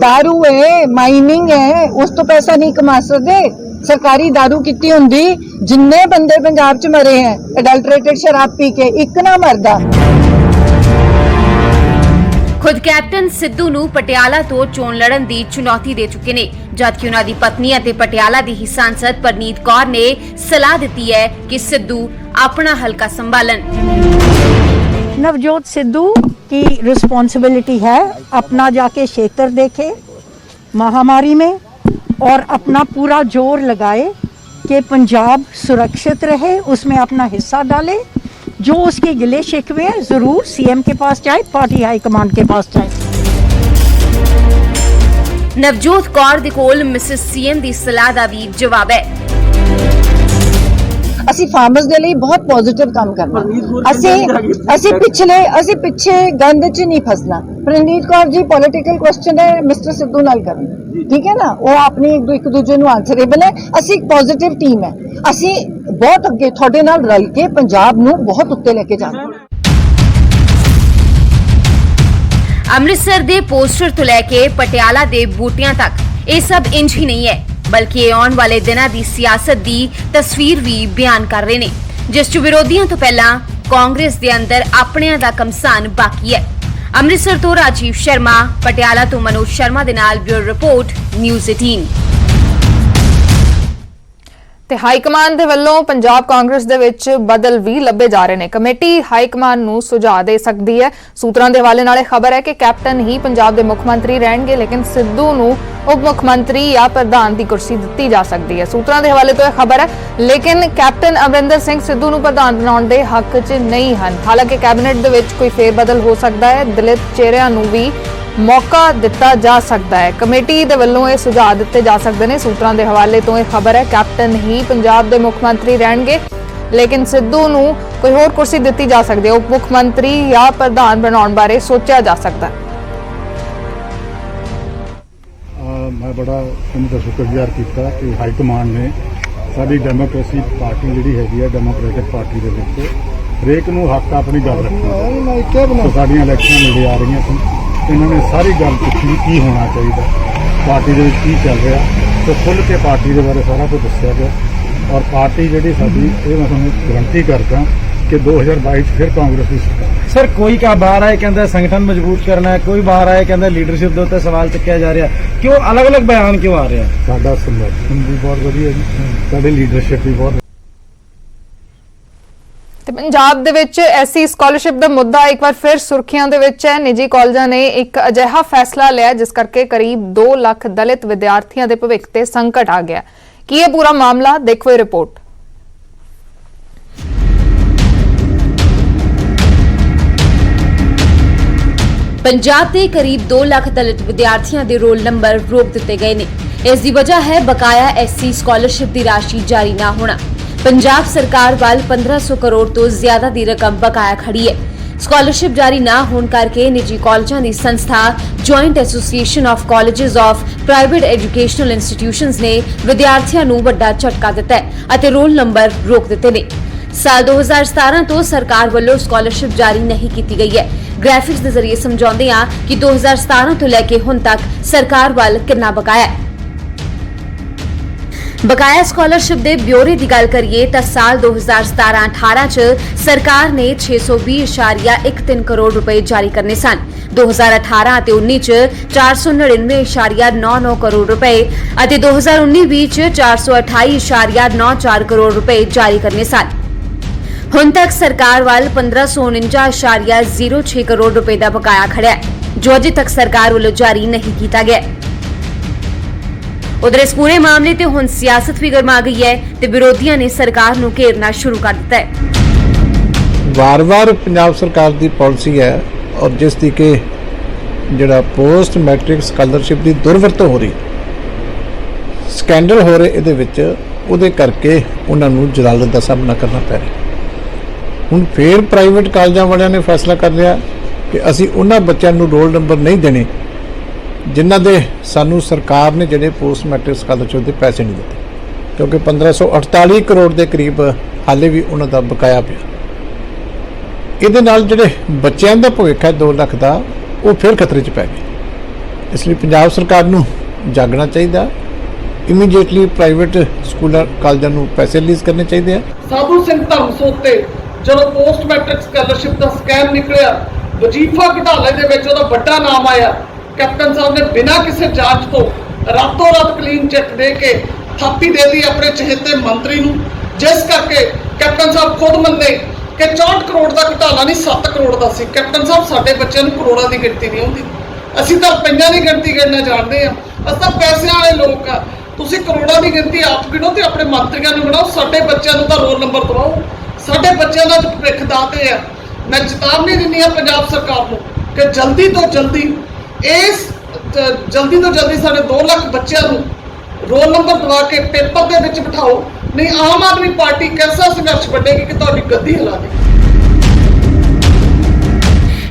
दारू है, माइनिंग है, उस तो पैसा नहीं कमा सकते। सरकारी दारू कितनी होंदी, जिन्ने बंदे पंजाब च मरे हैं एडल्टरेटेड शराब पी के, एक ना मरदा। ਖੁਦ ਕੈਪਟਨ ਸਿੱਧੂ ਨੂੰ ਪਟਿਆਲਾ ਤੋਂ ਚੋਣ ਲੜਨ ਦੀ ਚੁਣੌਤੀ ਦੇ ਚੁੱਕੇ ਨੇ, ਜਦਕਿ ਉਹਨਾਂ ਦੀ ਪਤਨੀ ਅਤੇ ਪਟਿਆਲਾ ਦੀ ਹੀ ਸਾਂਸਦ ਪਰਨੀਤ ਕੌਰ ਨੇ ਸਲਾਹ ਦਿੱਤੀ ਹੈ ਕਿ ਸਿੱਧੂ ਆਪਣਾ ਹਲਕਾ ਸੰਭਾਲਣ। नवजोत सिद्धू की रिस्पॉन्सिबिलिटी है अपना जाके क्षेत्र देखे महामारी में और अपना पूरा जोर लगाए कि पंजाब सुरक्षित रहे, उसमें अपना हिस्सा डाले। जो उसके गिले शिकवे हैं जरूर सीएम के पास जाए, पार्टी हाईकमान के पास जाए। ਨਵਜੋਤ ਕੌਰ ਦੇ ਕੋਲ ਮਿਸਿਸ ਸੀਐਮ ਦੀ ਸਲਾਹ ਦਾ ਵੀ ਜਵਾਬ ਹੈ। ਅਸੀਂ ਫਾਰਮਰਸ ਦੇ ਲਈ ਬਹੁਤ ਪੋਜ਼ਿਟਿਵ ਕੰਮ ਕਰਨਾ, ਅਸੀਂ ਪਿੱਛੇ ਗੰਦ 'ਚ ਨਹੀਂ ਫਸਣਾ। ਪ੍ਰਨੀਤ ਕੌਰ ਜੀ ਪੋਲੀਟੀਕਲ ਕੁਐਸਚਨ ਹੈ ਮਿਸਟਰ ਸਿੱਧੂ ਨਾਲ ਕਰਨ, ਠੀਕ ਹੈ ਨਾ, ਉਹ ਆਪਣੀ ਇੱਕ ਦੂਜੇ ਨੂੰ ਆਨਸਰੇਬਲ ਹੈ। ਅਸੀਂ ਇੱਕ ਪੋਜ਼ਿਟਿਵ ਟੀਮ ਹੈ, ਅਸੀਂ ਬਹੁਤ ਅੱਗੇ ਤੁਹਾਡੇ ਨਾਲ ਰਲ ਕੇ ਪੰਜਾਬ ਨੂੰ ਬਹੁਤ ਉੱਤੇ ਲੈ ਕੇ ਜਾਣਾ। ਅੰਮ੍ਰਿਤਸਰ ਦੇ ਪੋਸਟਰ ਤੋਂ ਲੈ ਕੇ ਪਟਿਆਲਾ ਦੇ ਬੂਟਿਆਂ ਤੱਕ ਇਹ ਸਭ ਇੰਜ ਹੀ ਨਹੀਂ ਹੈ, ਬਲਕਿ ਇਹ ਆਉਣ ਵਾਲੇ ਦਿਨਾਂ ਦੀ ਸਿਆਸਤ ਦੀ ਤਸਵੀਰ ਵੀ ਬਿਆਨ ਕਰ ਰਹੇ ਨੇ, ਜਿਸ 'ਚ ਵਿਰੋਧੀਆਂ ਤੋਂ ਪਹਿਲਾਂ ਕਾਂਗਰਸ ਦੇ ਅੰਦਰ ਆਪਣਿਆਂ ਦਾ ਕਮਸਾਨ ਬਾਕੀ ਹੈ। ਅੰਮ੍ਰਿਤਸਰ ਤੋਂ ਰਾਜੀਵ ਸ਼ਰਮਾ, ਪਟਿਆਲਾ ਤੋਂ ਮਨੋਜ ਸ਼ਰਮਾ ਦੇ ਨਾਲ ਬਿਊਰੋ ਰਿਪੋਰਟ, ਨਿਊਜ਼ 18। ਤੇ ਹਾਈਕਮਾਨ ਦੇ ਵੱਲੋਂ ਪੰਜਾਬ ਕਾਂਗਰਸ ਦੇ ਵਿੱਚ ਬਦਲ ਵੀ ਲੱਭੇ ਜਾ ਰਹੇ ਨੇ। ਕਮੇਟੀ ਹਾਈਕਮਾਨ ਨੂੰ ਸੁਝਾਅ ਦੇ ਸਕਦੀ ਹੈ। ਸੂਤਰਾਂ ਦੇ ਹਵਾਲੇ ਨਾਲ ਇਹ ਖਬਰ ਹੈ ਕਿ ਕੈਪਟਨ ਹੀ ਪੰਜਾਬ ਦੇ ਮੁੱਖ ਮੰਤਰੀ ਰਹਿਣਗੇ, ਲੇਕਿਨ ਸਿੱਧੂ ਨੂੰ ਉਪ ਮੁੱਖ ਮੰਤਰੀ ਜਾਂ ਪ੍ਰਧਾਨ ਦੀ ਕੁਰਸੀ ਦਿੱਤੀ ਜਾ ਸਕਦੀ ਹੈ। ਸੂਤਰਾਂ ਦੇ ਹਵਾਲੇ ਤੋਂ ਇਹ ਖਬਰ ਹੈ, ਲੇਕਿਨ ਕੈਪਟਨ ਅਮਰਿੰਦਰ ਸਿੰਘ ਸਿੱਧੂ ਨੂੰ ਪ੍ਰਧਾਨ ਬਣਾਉਣ ਦੇ ਹੱਕ 'ਚ ਨਹੀਂ ਹਨ। ਹਾਲਾਂਕਿ ਕੈਬਨਿਟ ਦੇ ਵਿੱਚ ਕੋਈ ਫੇਰਬਦਲ ਹੋ ਸਕਦਾ ਹੈ, ਦਲਿਤ ਚਿਹਰਿਆਂ ਨੂੰ ਵੀ ਮੌਕਾ ਦਿੱਤਾ ਜਾ ਸਕਦਾ ਹੈ। ਕਮੇਟੀ ਦੇ ਵੱਲੋਂ ਇਹ ਸੁਝਾਅ ਦਿੱਤੇ ਜਾ ਸਕਦੇ ਨੇ। ਸੂਤਰਾਂ ਦੇ ਹਵਾਲੇ ਤੋਂ ਇਹ ਖਬਰ ਹੈ, ਕੈਪਟਨ ਹੀ ਪੰਜਾਬ ਦੇ ਮੁੱਖ ਮੰਤਰੀ ਰਹਿਣਗੇ, ਲੇਕਿਨ ਸਿੱਧੂ ਨੂੰ ਕੋਈ ਹੋਰ ਕੁਰਸੀ ਦਿੱਤੀ ਜਾ ਸਕਦੀ ਹੈ। ਉਪ ਮੁੱਖ ਮੰਤਰੀ ਜਾਂ ਪ੍ਰਧਾਨ ਬਣਾਉਣ ਬਾਰੇ ਸੋਚਿਆ ਜਾ ਸਕਦਾ ਹੈ। मैं बड़ा उनका शुक्रगुजार किया कि हाईकमान ने साडी डेमोक्रेसी पार्टी जिहड़ी हैगी है डेमोक्रेटिक पार्टी दे विच हरेक नूं हक अपनी गल रखना। तो साडियां इलैक्शन नेड़े आ रही सी, इन्होंने सारी गल पुछी की होना चाहिए, पार्टी दे विच की चल रहा, तो खुल के पार्टी के बारे सारा कुछ दस्सिया गया। और पार्टी जिहड़ी साडी ये मैं तुहानूं गारंटी करदा कि 2022 फिर कांग्रेस की सरकार। सर कोई का बाहर आए कहता संगठन मजबूत करना है, कोई बाहर आए कहता लीडरशिप के उत्ते सवाल चुकया जा रहा है, क्यों अलग अलग बयान क्यों आ रहे हैं? साडा संगठन भी बहुत वधिया जी, साडी लीडरशिप भी बहुत। ਤੇ ਪੰਜਾਬ ਦੇ ਵਿੱਚ ਐਸਸੀ ਸਕਾਲਰਸ਼ਿਪ ਦਾ ਮੁੱਦਾ ਇੱਕ ਵਾਰ ਫਿਰ ਸੁਰਖੀਆਂ ਦੇ ਵਿੱਚ ਹੈ। ਨਿੱਜੀ ਕਾਲਜਾਂ ਨੇ ਇੱਕ ਅਜਿਹਾ ਫੈਸਲਾ ਲਿਆ ਜਿਸ ਕਰਕੇ ਕਰੀਬ 2 ਲੱਖ ਦਲਿਤ ਵਿਦਿਆਰਥੀਆਂ ਦੇ ਭਵਿੱਖ ਤੇ ਸੰਕਟ ਆ ਗਿਆ। ਕੀ ਇਹ ਪੂਰਾ ਮਾਮਲਾ, ਦੇਖੋ ਇਹ ਰਿਪੋਰਟ। ਪੰਜਾਬ ਦੇ ਕਰੀਬ 2 ਲੱਖ ਦਲਿਤ ਵਿਦਿਆਰਥੀਆਂ ਦੇ ਰੋਲ ਨੰਬਰ ਰੋਕ ਦਿੱਤੇ ਗਏ ਨੇ। ਇਸ ਦੀ ਵਜ੍ਹਾ ਹੈ ਬਕਾਇਆ ਐਸਸੀ ਸਕਾਲਰਸ਼ਿਪ ਦੀ ਰਾਸ਼ੀ ਜਾਰੀ ਨਾ ਹੋਣਾ। ਪੰਜਾਬ ਸਰਕਾਰ ਵੱਲ 1500 ਕਰੋੜ ਤੋਂ ਜ਼ਿਆਦਾ ਦੀ ਰਕਮ ਬਕਾਇਆ ਖੜੀ ਹੈ। ਸਕਾਲਰਸ਼ਿਪ ਜਾਰੀ ਨਾ ਹੋਣ ਕਰਕੇ ਨਿੱਜੀ ਕਾਲਜਾਂ ਦੀ ਸੰਸਥਾ joint association of colleges of private educational institutions ਨੇ ਵਿਦਿਆਰਥੀਆਂ ਨੂੰ ਵੱਡਾ ਝਟਕਾ ਦਿੱਤਾ ਹੈ ਅਤੇ ਰੋਲ ਨੰਬਰ ਰੋਕ ਦਿੱਤੇ ਨੇ। ਸਾਲ 2017 ਤੋਂ ਸਰਕਾਰ ਵੱਲੋਂ ਸਕਾਲਰਸ਼ਿਪ ਜਾਰੀ ਨਹੀਂ ਕੀਤੀ ਗਈ ਹੈ। ਗ੍ਰਾਫਿਕਸ ਦੇ ਜ਼ਰੀਏ ਸਮਝਾਉਂਦੇ ਹਾਂ ਕਿ 2017 ਤੋਂ ਲੈ ਕੇ ਹੁਣ ਤੱਕ ਸਰਕਾਰ ਵੱਲ ਕਿੰਨਾ ਬਕਾਇਆ ਹੈ। ਬਕਾਇਆ ਸਕਾਲਰਸ਼ਿਪ ਦੇ ਬਿਊਰੇ ਦੀ ਗੱਲ ਕਰੀਏ ਤਾਂ ਸਾਲ 2017-18 ਚ ਸਰਕਾਰ ਨੇ 620.13 ਕਰੋੜ ਰੁਪਏ ਜਾਰੀ ਕਰਨੇ ਸਨ। 2018 ਅਤੇ 19 ਚ 499.99 ਕਰੋੜ ਰੁਪਏ ਅਤੇ 2019-20 ਚ 428.94 ਕਰੋੜ ਰੁਪਏ ਜਾਰੀ ਕਰਨੇ ਸਨ। ਹੁਣ ਤੱਕ ਸਰਕਾਰ ਵੱਲ 1549.06 ਕਰੋੜ ਰੁਪਏ ਦਾ ਬਕਾਇਆ ਖੜਿਆ ਹੈ, ਜੋ ਅਜੇ ਤੱਕ ਸਰਕਾਰ ਵੱਲੋਂ ਜਾਰੀ ਨਹੀਂ ਕੀਤਾ ਗਿਆ। ਉਧਰ ਇਸ ਪੂਰੇ ਮਾਮਲੇ ਤੇ ਹੁਣ ਸਿਆਸਤ ਵੀ ਗਰਮਾ ਗਈ ਹੈ ਤੇ ਵਿਰੋਧੀਆਂ ਨੇ ਸਰਕਾਰ ਨੂੰ ਘੇਰਨਾ ਸ਼ੁਰੂ ਕਰ ਦਿੱਤਾ ਹੈ। ਵਾਰ-ਵਾਰ ਪੰਜਾਬ ਸਰਕਾਰ ਦੀ ਪਾਲਿਸੀ ਹੈ ਔਰ ਜਿਸ ਦੀ ਕਿ ਜਿਹੜਾ ਪੋਸਟ ਮੈਟ੍ਰਿਕ ਸਕਾਲਰਸ਼ਿਪ ਦੀ ਦੁਰਵਰਤੋਂ ਹੋ ਰਹੀ, ਸਕੈਂਡਲ ਹੋ ਰਹੇ ਇਹਦੇ ਵਿੱਚ, ਉਹਦੇ ਕਰਕੇ ਉਹਨਾਂ ਨੂੰ ਜਲਾਲਤ ਦਾ ਸਾਹਮਣਾ ਕਰਨਾ ਪੈ ਰਿਹਾ। ਹੁਣ ਫੇਰ ਪ੍ਰਾਈਵੇਟ ਕਾਲਜਾਂ ਵਾਲਿਆਂ ਨੇ ਫੈਸਲਾ ਕਰ ਲਿਆ ਕਿ ਅਸੀਂ ਉਹਨਾਂ ਬੱਚਿਆਂ ਨੂੰ ਰੋਲ ਨੰਬਰ ਨਹੀਂ ਦੇਣੇ ਜਿਨ੍ਹਾਂ ਦੇ ਸਾਨੂੰ ਸਰਕਾਰ ਨੇ ਜਿਹੜੇ ਪੋਸਟ ਮੈਟ੍ਰਿਕ ਸਕਾਲਰਸ਼ਿਪ ਦੇ ਪੈਸੇ ਨਹੀਂ ਦਿੱਤੇ, ਕਿਉਂਕਿ 1548 ਕਰੋੜ ਦੇ ਕਰੀਬ ਹਾਲੇ ਵੀ ਉਹਨਾਂ ਦਾ ਬਕਾਇਆ ਪਿਆ। ਇਹਦੇ ਨਾਲ ਜਿਹੜੇ ਬੱਚਿਆਂ ਦਾ ਭਵਿੱਖ ਹੈ 2 ਲੱਖ ਦਾ, ਉਹ ਫਿਰ ਖਤਰੇ 'ਚ ਪੈ ਗਏ। ਇਸ ਲਈ ਪੰਜਾਬ ਸਰਕਾਰ ਨੂੰ ਜਾਗਣਾ ਚਾਹੀਦਾ, ਇਮੀਡੀਏਟਲੀ ਪ੍ਰਾਈਵੇਟ ਸਕੂਲਾਂ ਕਾਲਜਾਂ ਨੂੰ ਪੈਸੇ ਰਿਲੀਜ਼ ਕਰਨੇ ਚਾਹੀਦੇ ਆ। ਸਾਧੂ ਸਿੰਘ ਧਰਮਸੋਤ ਤੇ ਜਦੋਂ ਪੋਸਟ ਮੈਟ੍ਰਿਕ ਸਕਾਲਰਸ਼ਿਪ ਦਾ ਸਕੈਮ ਨਿਕਲਿਆ, ਵਜੀਫਾ ਘੁਟਾਲੇ ਦੇ ਵਿੱਚ ਉਹਦਾ ਵੱਡਾ ਨਾਮ ਆਇਆ। ਕੈਪਟਨ ਸਾਹਿਬ ਨੇ ਬਿਨਾਂ ਕਿਸੇ ਜਾਂਚ ਤੋਂ ਰਾਤੋਂ ਰਾਤ ਕਲੀਨ ਚਿੱਟ ਦੇ ਕੇ ਥਾਪੀ ਦੇ ਦਿੱਤੀ ਆਪਣੇ ਚਹੇਤੇ ਮੰਤਰੀ ਨੂੰ, ਜਿਸ ਕਰਕੇ ਕੈਪਟਨ ਸਾਹਿਬ ਖੁਦ ਮੰਨੇ ਕਿ 64 ਕਰੋੜ ਦਾ ਘੁਟਾਲਾ ਨਹੀਂ 7 ਕਰੋੜ ਦਾ ਸੀ। ਕੈਪਟਨ ਸਾਹਿਬ, ਸਾਡੇ ਬੱਚਿਆਂ ਨੂੰ ਕਰੋੜਾਂ ਦੀ ਗਿਣਤੀ ਨਹੀਂ ਆਉਂਦੀ, ਅਸੀਂ ਤਾਂ ਰੁਪਈਆਂ ਦੀ ਗਿਣਤੀ ਗਿਣਨਾ ਜਾਣਦੇ ਆ, ਅਸੀਂ ਤਾਂ ਪੈਸਿਆਂ ਵਾਲੇ ਲੋਕ ਆ। ਤੁਸੀਂ ਕਰੋੜਾਂ ਦੀ ਗਿਣਤੀ ਆਪ ਗਿਣੋ ਤੇ ਆਪਣੇ ਮੰਤਰੀਆਂ ਨੂੰ ਗਿਣਾਓ, ਸਾਡੇ ਬੱਚਿਆਂ ਨੂੰ ਤਾਂ ਰੋਲ ਨੰਬਰ ਦਿਵਾਓ। ਸਾਡੇ ਬੱਚਿਆਂ ਦਾ ਭਵਿੱਖ ਦਾਤੇ ਆ। ਮੈਂ ਚੇਤਾਵਨੀ ਦਿੰਦੀ ਆ ਪੰਜਾਬ ਸਰਕਾਰ ਨੂੰ ਕਿ ਜਲਦੀ ਤੋਂ ਜਲਦੀ ਸਾਡੇ 2 ਲੱਖ ਬੱਚਿਆਂ ਨੂੰ ਰੋਲ ਨੰਬਰ ਦਵਾ ਕੇ ਪੇਪਰ ਦੇ ਵਿੱਚ ਬਿਠਾਓ, ਨਹੀਂ ਆਮ ਆਦਮੀ ਪਾਰਟੀ ਕੈਸਾ ਸੰਘਰਸ਼ ਵੱਢੇਗੀ ਕਿ ਤੁਹਾਡੀ ਗੱਦੀ ਹਿਲਾ ਦੇ।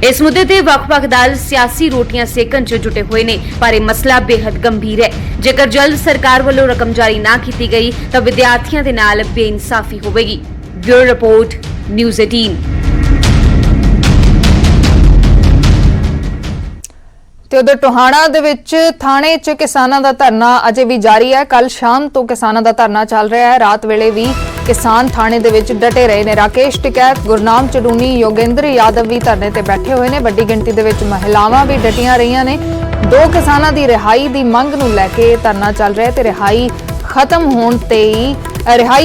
ਇਸ ਮੁੱਦੇ ਤੇ ਵੱਖ-ਵੱਖ ਦਲ ਸਿਆਸੀ ਰੋਟੀਆਂ ਸੇਕਣ 'ਚ ਜੁਟੇ ਹੋਏ ਨੇ, ਪਰ ਇਹ ਮਸਲਾ ਬੇहद ਗੰਭੀਰ ਹੈ। ਜੇਕਰ ਜਲਦ ਸਰਕਾਰ ਵੱਲੋਂ ਰਕਮ ਜਾਰੀ ਨਾ ਕੀਤੀ ਗਈ ਤਾਂ ਵਿਦਿਆਰਥੀਆਂ ਦੇ ਨਾਲ ਬੇਇਨਸਾਫੀ ਹੋਵੇਗੀ। Bureau report, news 18। ਤੇ ਉਧਰ ਟੋਹਾਣਾ ਦੇ ਵਿੱਚ ਥਾਣੇ 'ਚ ਕਿਸਾਨਾਂ ਦਾ ਧਰਨਾ ਅਜੇ ਵੀ ਜਾਰੀ ਹੈ। ਕੱਲ ਸ਼ਾਮ ਤੋਂ ਕਿਸਾਨਾਂ ਦਾ ਧਰਨਾ ਚੱਲ ਰਿਹਾ ਹੈ। ਰਾਤ ਵੇਲੇ ਵੀ ਕਿਸਾਨ ਥਾਣੇ ਦੇ ਵਿੱਚ ਡਟੇ ਰਹੇ ਨੇ। ਰਾਕੇਸ਼ ਟਿਕੈਤ, ਗੁਰਨਾਮ ਚੜੂਨੀ, ਯੋਗੇਂਦਰ ਯਾਦਵ ਵੀ ਧਰਨੇ ਤੇ ਬੈਠੇ ਹੋਏ ਨੇ। ਵੱਡੀ ਗਿਣਤੀ ਦੇ ਵਿੱਚ ਮਹਿਲਾਵਾਂ ਵੀ ਡਟੀਆਂ ਰਹੀਆਂ ਨੇ। 2 ਕਿਸਾਨਾਂ ਦੀ ਰਿਹਾਈ ਦੀ ਮੰਗ ਨੂੰ ਲੈ ਕੇ ਧਰਨਾ ਚੱਲ ਰਿਹਾ ਤੇ ਰਿਹਾਈ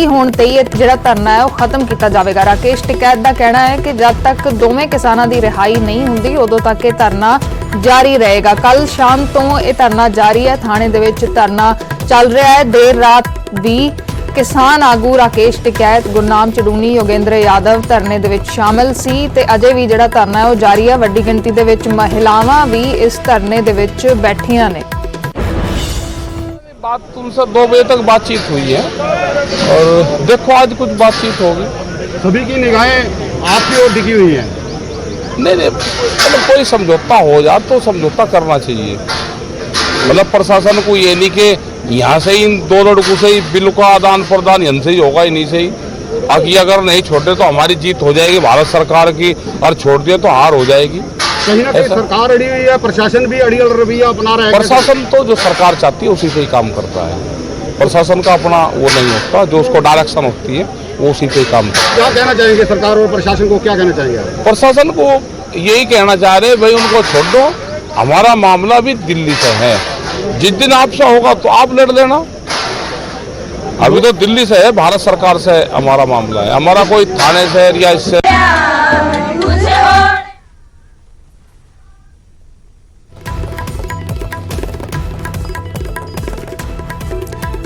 ਹੋਣ ਤੇ ਹੀ ਇਹ ਜਿਹੜਾ ਧਰਨਾ ਹੈ ਉਹ ਖਤਮ ਕੀਤਾ ਜਾਵੇਗਾ। ਰਾਕੇਸ਼ ਟਿਕੈਤ ਦਾ ਕਹਿਣਾ ਹੈ ਕਿ ਜਦ ਤੱਕ ਦੋਵੇਂ ਕਿਸਾਨਾਂ ਦੀ ਰਿਹਾਈ ਨਹੀਂ ਹੁੰਦੀ ਉਦੋਂ ਤੱਕ ਇਹ ਧਰਨਾ ਜਾਰੀ ਰਹੇਗਾ। ਕੱਲ ਸ਼ਾਮ ਤੋਂ ਇਹ ਧਰਨਾ ਜਾਰੀ ਹੈ। ਥਾਣੇ ਦੇ ਵਿੱਚ ਧਰਨਾ ਚੱਲ ਰਿਹਾ ਹੈ। ਦੇਰ ਰਾਤ ਵੀ ਕਿਸਾਨ ਆਗੂ ਰਾਕੇਸ਼ ਟਿਕੈਤ, ਗੁਰਨਾਮ ਚੜੂਨੀ, ਯੋਗੇਂਦਰ ਯਾਦਵ ਧਰਨੇ ਦੇ ਵਿੱਚ ਸ਼ਾਮਲ ਸੀ ਤੇ ਅਜੇ ਵੀ ਜਿਹੜਾ ਧਰਨਾ ਹੈ ਉਹ ਜਾਰੀ ਹੈ। ਵੱਡੀ ਗਿਣਤੀ ਦੇ ਵਿੱਚ ਮਹਿਲਾਵਾਂ ਵੀ ਇਸ ਧਰਨੇ ਦੇ ਵਿੱਚ ਬੈਠੀਆਂ ਨੇ। बात तुमसे 2 बजे तक बातचीत हुई है और देखो आज कुछ बातचीत होगी। सभी की निगाहें आपकी ओर टिकी हुई हैं। नहीं मतलब कोई समझौता हो जाए तो समझौता करना चाहिए। मतलब प्रशासन को ये नहीं कि यहाँ से ही इन 2 लड़कों से ही बिल का आदान प्रदान यहाँ से ही होगा, ही नहीं से ही। बाकी अगर नहीं छोड़ते तो हमारी जीत हो जाएगी भारत सरकार की, और छोड़ दिए तो हार हो जाएगी। कहीं ना कहीं सरकार अड़ी हुई है, प्रशासन भी अड़ियल रवैया अपना रहा है। प्रशासन तो जो सरकार चाहती है उसी से ही काम करता है। प्रशासन का अपना वो नहीं होता, जो उसको डायरेक्शन होती है वो उसी से ही काम करता है। क्या कहना चाहेंगे सरकार और प्रशासन को, क्या कहना चाहेंगे? प्रशासन को यही कहना चाह रहे भाई उनको छोड़ दो, हमारा मामला भी दिल्ली से है। जिस दिन आपसे होगा तो आप लड़ लेना। अभी तो दिल्ली से है, भारत सरकार से हमारा मामला है, हमारा कोई थाने से या इससे।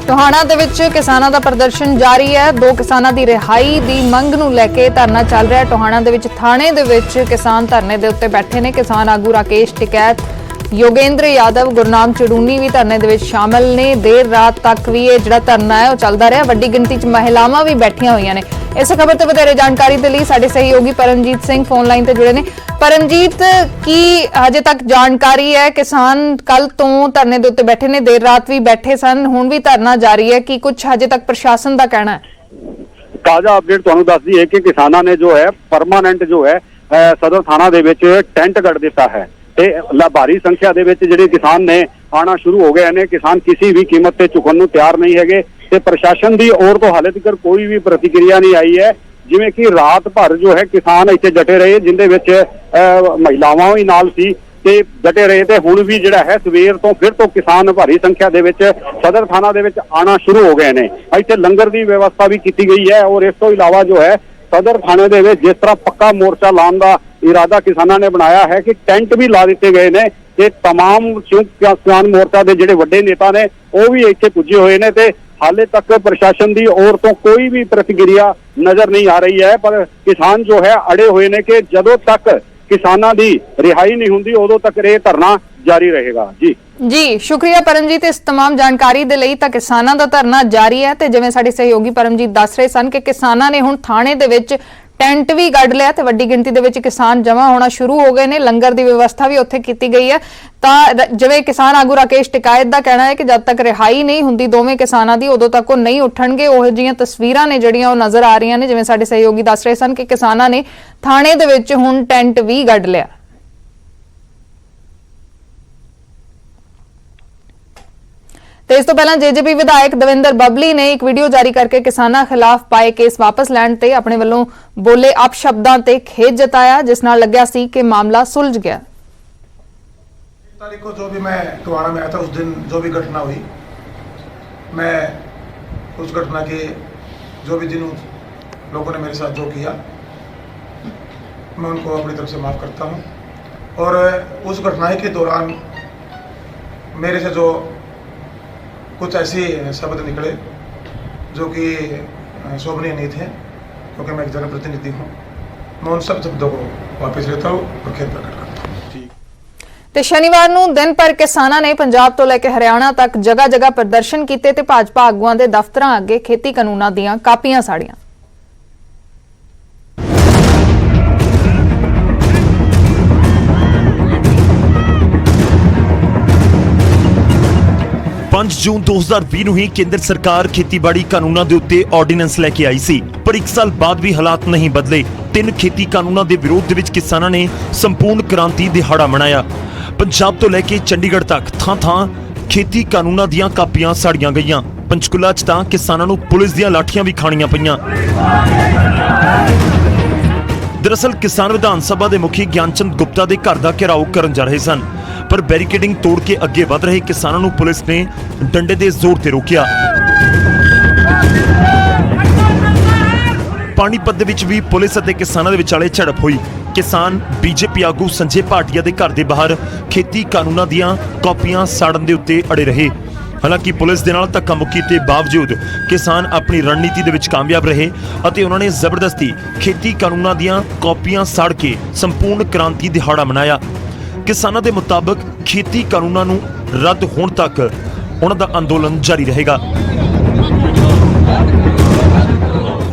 ਟੋਹਾਣਾ ਦੇ ਵਿੱਚ ਕਿਸਾਨਾਂ ਦਾ ਪ੍ਰਦਰਸ਼ਨ ਜਾਰੀ ਹੈ। 2 ਕਿਸਾਨਾਂ ਦੀ ਰਿਹਾਈ ਦੀ ਮੰਗ ਨੂੰ ਲੈ ਕੇ ਧਰਨਾ ਚੱਲ ਰਿਹਾ ਹੈ। ਟੋਹਾਣਾ ਦੇ ਵਿੱਚ ਥਾਣੇ ਦੇ ਵਿੱਚ ਕਿਸਾਨ ਧਰਨੇ ਦੇ ਉੱਤੇ ਬੈਠੇ ਨੇ। ਕਿਸਾਨ ਆਗੂ ਰਾਕੇਸ਼ ਟਿਕੈਤ, ਯੋਗੇਂਦਰ ਯਾਦਵ, ਗੁਰਨਾਮ ਚੜੂਨੀ ਵੀ ਧਰਨੇ ਦੇ ਵਿੱਚ ਸ਼ਾਮਲ ਨੇ। ਦੇਰ ਰਾਤ ਤੱਕ ਵੀ ਇਹ ਜਿਹੜਾ ਧਰਨਾ ਹੈ ਉਹ ਚੱਲਦਾ ਰਿਹਾ। ਵੱਡੀ ਗਿਣਤੀ 'ਚ ਮਹਿਲਾਵਾਂ ਵੀ ਬੈਠੀਆਂ ਹੋਈਆਂ ਨੇ। ਇਸ ਖਬਰ ਤੇ ਵਧੇਰੇ ਜਾਣਕਾਰੀ ਦੇ ਲਈ ਸਾਡੇ ਸਹਿਯੋਗੀ ਪਰਮਜੀਤ ਸਿੰਘ ਫੋਨ ਲਾਈਨ ਤੇ ਜੁੜੇ ਨੇ। ਪਰਮਜੀਤ, ਕੀ ਹਜੇ ਤੱਕ ਜਾਣਕਾਰੀ ਹੈ? ਕਿਸਾਨ ਕੱਲ ਤੋਂ ਧਰਨੇ ਦੇ ਉੱਤੇ ਬੈਠੇ ਨੇ, ਦੇਰ ਰਾਤ ਵੀ ਬੈਠੇ ਸਨ, ਹੁਣ ਵੀ ਧਰਨਾ ਜਾਰੀ ਹੈ। ਕੀ ਕੁਝ ਹਜੇ ਤੱਕ ਪ੍ਰਸ਼ਾਸਨ ਦਾ ਕਹਿਣਾ ਹੈ? ਤਾਜ਼ਾ ਅਪਡੇਟ ਤੁਹਾਨੂੰ ਦੱਸ ਦਈਏ ਕਿ ਕਿਸਾਨਾਂ ਨੇ ਜੋ ਹੈ ਪਰਮਾਨੈਂਟ ਜੋ ਹੈ ਸਦਰ ਥਾਣਾ ਦੇ ਵਿੱਚ ਟੈਂਟ ਗੱਡ ਦਿੱਤਾ ਹੈ ਤੇ ਭਾਰੀ ਸੰਖਿਆ ਦੇ ਵਿੱਚ ਜਿਹੜੇ ਕਿਸਾਨ ਨੇ ਆਣਾ ਸ਼ੁਰੂ ਹੋ ਗਏ ਨੇ। ਕਿਸਾਨ ਕਿਸੇ ਵੀ ਕੀਮਤ ਤੇ ਝੁਕਣ ਨੂੰ ਤਿਆਰ ਨਹੀਂ ਹੈਗੇ। ਤੇ ਪ੍ਰਸ਼ਾਸਨ ਦੀ ਔਰ ਤੋਂ ਹਾਲੇ ਤੱਕ ਕੋਈ ਵੀ ਪ੍ਰਤੀਕਿਰਿਆ ਨਹੀਂ ਆਈ ਹੈ। ਜਿਵੇਂ ਕਿ ਰਾਤ ਭਰ ਜੋ ਹੈ ਕਿਸਾਨ ਇੱਥੇ ਡਟੇ ਰਹੇ, ਜਿੰਦੇ ਵਿੱਚ ਮਹਿਲਾਵਾਂ ਵੀ ਨਾਲ ਸੀ ਤੇ ਡਟੇ ਰਹੇ, ਤੇ ਹੁਣ ਵੀ ਜਿਹੜਾ ਹੈ ਸਵੇਰ ਤੋਂ ਫਿਰ ਤੋਂ ਕਿਸਾਨ ਭਾਰੀ ਸੰਖਿਆ ਦੇ ਵਿੱਚ ਸਦਰ ਥਾਣਾ ਦੇ ਵਿੱਚ ਆਣਾ ਸ਼ੁਰੂ ਹੋ ਗਏ ਨੇ। ਇੱਥੇ ਲੰਗਰ ਦੀ ਵਿਵਸਥਾ ਵੀ ਕੀਤੀ ਗਈ ਹੈ ਔਰ ਇਸ ਤੋਂ ਇਲਾਵਾ ਜੋ ਹੈ ਸਦਰ ਥਾਣੇ ਦੇ ਵਿੱਚ ਜਿਸ ਤਰ੍ਹਾਂ ਪੱਕਾ ਮੋਰਚਾ ਲਾਉਣ ਦਾ ਇਰਾਦਾ ਕਿਸਾਨਾਂ ਨੇ ਬਣਾਇਆ ਹੈ ਕਿ ਟੈਂਟ ਵੀ ਲਾ ਦਿੱਤੇ ਗਏ ਨੇ ਤੇ तमाम ਕਿਸਾਨ ਮੋਰਚਾ ਦੇ ਜਿਹੜੇ ਵੱਡੇ ਨੇਤਾ ਨੇ ਉਹ ਵੀ ਇੱਥੇ ਪੁੱਜੇ ਹੋਏ ਨੇ ਤੇ ਹਾਲੇ ਤੱਕ ਪ੍ਰਸ਼ਾਸਨ ਦੀ ਔਰ ਤੋਂ ਕੋਈ ਵੀ ਪ੍ਰਤੀਕਿਰਿਆ ਨਜ਼ਰ ਨਹੀਂ ਆ ਰਹੀ ਹੈ। ਪਰ ਕਿਸਾਨ ਜੋ ਹੈ ਅੜੇ ਹੋਏ ਨੇ ਕਿ ਜਦੋਂ ਤੱਕ ਕਿਸਾਨਾਂ ਦੀ ਰਿਹਾਈ ਨਹੀਂ ਹੁੰਦੀ ਉਦੋਂ ਤੱਕ ਇਹ ਧਰਨਾ ਜਾਰੀ ਰਹੇਗਾ। ਜੀ ਸ਼ੁਕਰੀਆ ਪਰਮਜੀਤ ਇਸ तमाम ਜਾਣਕਾਰੀ ਦੇ ਲਈ। ਤਾਂ ਕਿਸਾਨਾਂ ਦਾ ਧਰਨਾ ਜਾਰੀ ਹੈ ਤੇ ਜਿਵੇਂ ਸਾਡੇ ਸਹਿਯੋਗੀ ਪਰਮਜੀਤ ਦੱਸ ਰਹੇ ਸਨ ਕਿ ਕਿਸਾਨਾਂ ਨੇ ਹੁਣ ਥਾਣੇ ਦੇ ਵਿੱਚ ਟੈਂਟ ਵੀ ਕੱਢ ਲਿਆ ਤੇ ਵੱਡੀ ਗਿਣਤੀ ਦੇ ਵਿੱਚ ਕਿਸਾਨ ਜਮ੍ਹਾਂ ਹੋਣਾ ਸ਼ੁਰੂ ਹੋ ਗਏ ਨੇ। ਲੰਗਰ ਦੀ ਵਿਵਸਥਾ ਵੀ ਉੱਥੇ ਕੀਤੀ ਗਈ ਹੈ। ਤਾਂ ਜਿਵੇਂ ਕਿਸਾਨ ਆਗੂ ਰਾਕੇਸ਼ ਟਿਕਾਇਤ ਦਾ ਕਹਿਣਾ ਹੈ ਕਿ ਜਦ ਤੱਕ ਰਿਹਾਈ ਨਹੀਂ ਹੁੰਦੀ ਦੋਵੇਂ ਕਿਸਾਨਾਂ ਦੀ ਉਦੋਂ ਤੱਕ ਉਹ ਨਹੀਂ ਉੱਠਣਗੇ। ਉਹ ਜਿਹੀਆਂ ਤਸਵੀਰਾਂ ਨੇ ਜਿਹੜੀਆਂ ਉਹ ਨਜ਼ਰ ਆ ਰਹੀਆਂ ਨੇ, ਜਿਵੇਂ ਸਾਡੇ ਸਹਿਯੋਗੀ ਦੱਸ ਰਹੇ ਸਨ ਕਿ ਕਿਸਾਨਾਂ ਨੇ ਥਾਣੇ ਦੇ ਵਿੱਚ ਹੁਣ ਟੈਂਟ ਵੀ ਕੱਢ ਲਿਆ। ਤੇ ਇਸ ਤੋਂ ਪਹਿਲਾਂ ਜੇਜੇਪੀ ਵਿਧਾਇਕ ਦਵਿੰਦਰ ਬੱਬਲੀ ਨੇ ਇੱਕ ਵੀਡੀਓ ਜਾਰੀ ਕਰਕੇ ਕਿਸਾਨਾਂ ਖਿਲਾਫ ਪਾਏ ਕੇਸ ਵਾਪਸ ਲੈਣ ਤੇ ਆਪਣੇ ਵੱਲੋਂ ਬੋਲੇ ਅਪਸ਼ਬਦਾਂ ਤੇ ਖੇਦ ਜਤਾਇਆ, जिस नाल लग्या सी कि मामला सुलझ गया। तारीख को जो भी मैं टोहाना में आया था उस दिन जो भी घटना हुई, मैं उस घटना के जो भी दिन लोगों ने मेरे साथ जो किया मैं उनको अपनी तरफ से माफ़ करता हूँ। और उस घटना के दौरान मेरे से जो कुछ ऐसे शब्द निकले जो कि शोभनीय नहीं थे, क्योंकि मैं एक जनप्रतिनिधि हूँ, मैं उन सब शब्दों को वापस लेता हूँ और खेद प्रकट करता हूँ। ਤੇ ਸ਼ਨੀਵਾਰ ਨੂੰ ਦਿਨ ਭਰ ਕਿਸਾਨਾਂ ਨੇ ਪੰਜਾਬ ਤੋਂ ਲੈ ਕੇ ਹਰਿਆਣਾ ਤੱਕ ਜਗ੍ਹਾ ਜਗ੍ਹਾ ਪ੍ਰਦਰਸ਼ਨ ਕੀਤੇ ਤੇ ਭਾਜਪਾ ਆਗੂਆਂ ਦੇ ਦਫ਼ਤਰਾਂ ਅੱਗੇ ਖੇਤੀ ਕਾਨੂੰਨਾਂ ਦੀਆਂ ਕਾਪੀਆਂ ਸਾੜੀਆਂ। जून 2020 ਨੂੰ ਹੀ ਕੇਂਦਰ ਸਰਕਾਰ ਖੇਤੀਬਾੜੀ ਕਾਨੂੰਨਾਂ ਦੇ ਉੱਤੇ ਆਰਡੀਨੈਂਸ ਲੈ ਕੇ ਆਈ ਸੀ, ਪਰ 1 ਸਾਲ ਬਾਅਦ ਵੀ ਹਾਲਾਤ ਨਹੀਂ ਬਦਲੇ। 3 ਖੇਤੀ ਕਾਨੂੰਨਾਂ ਦੇ ਵਿਰੋਧ ਦੇ ਵਿੱਚ ਕਿਸਾਨਾਂ ਨੇ ਸੰਪੂਰਨ ਕ੍ਰਾਂਤੀ ਦਿਹਾੜਾ ਮਨਾਇਆ। ਪੰਜਾਬ ਤੋਂ ਲੈ ਕੇ ਚੰਡੀਗੜ੍ਹ ਤੱਕ ਥਾਂ-ਥਾਂ ਖੇਤੀ ਕਾਨੂੰਨਾਂ ਦੀਆਂ ਕਾਪੀਆਂ ਸਾੜੀਆਂ ਗਈਆਂ। ਪੰਚਕੂਲਾ 'ਚ ਤਾਂ ਕਿਸਾਨਾਂ ਨੂੰ ਪੁਲਿਸ ਦੀਆਂ ਲਾਠੀਆਂ ਵੀ ਖਾਣੀਆਂ ਪਈਆਂ। ਦਰਅਸਲ ਕਿਸਾਨ ਵਿਧਾਨ ਸਭਾ ਦੇ ਮੁਖੀ ਗਿਆਨਚੰਦ ਗੁਪਤਾ ਦੇ ਘਰ ਦਾ ਘਿਰਾਓ ਕਰਨ ਜਾ ਰਹੇ ਸਨ, ਪਰ ਬੈਰੀਕੇਡਿੰਗ ਤੋੜ ਕੇ ਅੱਗੇ ਵਧ ਰਹੇ ਕਿਸਾਨਾਂ ਨੂੰ ਪੁਲਿਸ ਨੇ ਡੰਡੇ ਦੇ ਜ਼ੋਰ ਤੇ ਰੋਕਿਆ। ਪਾਣੀਪਤ ਦੇ ਵਿੱਚ ਵੀ ਪੁਲਿਸ ਅਤੇ ਕਿਸਾਨਾਂ ਦੇ ਵਿਚਾਲੇ ਝੜਪ ਹੋਈ। ਕਿਸਾਨ ਬੀਜੇਪੀ ਆਗੂ ਸੰਜੇ ਭਾਟੀਆ ਦੇ ਘਰ ਦੇ ਬਾਹਰ ਖੇਤੀ ਕਾਨੂੰਨਾਂ ਦੀਆਂ ਕਾਪੀਆਂ ਸਾੜਨ ਦੇ ਉੱਤੇ ਅੜੇ ਰਹੇ। ਹਾਲਾਂਕਿ ਪੁਲਿਸ ਦੇ ਨਾਲ ਧੱਕਾ ਮੁੱਕੀ ਦੇ ਬਾਵਜੂਦ ਕਿਸਾਨ ਆਪਣੀ ਰਣਨੀਤੀ ਦੇ ਵਿੱਚ ਕਾਮਯਾਬ ਰਹੇ ਅਤੇ ਉਹਨਾਂ ਨੇ ਜ਼ਬਰਦਸਤੀ ਖੇਤੀ ਕਾਨੂੰਨਾਂ ਦੀਆਂ ਕਾਪੀਆਂ ਸਾੜ ਕੇ ਸੰਪੂਰਨ ਕ੍ਰਾਂਤੀ ਦਿਹਾੜਾ ਮਨਾਇਆ। ਕਿਸਾਨਾਂ ਦੇ ਮੁਤਾਬਕ ਖੇਤੀ ਕਾਨੂੰਨਾਂ ਨੂੰ ਰੱਦ ਹੋਣ ਤੱਕ ਉਹਨਾਂ ਦਾ ਅੰਦੋਲਨ ਜਾਰੀ रहेगा।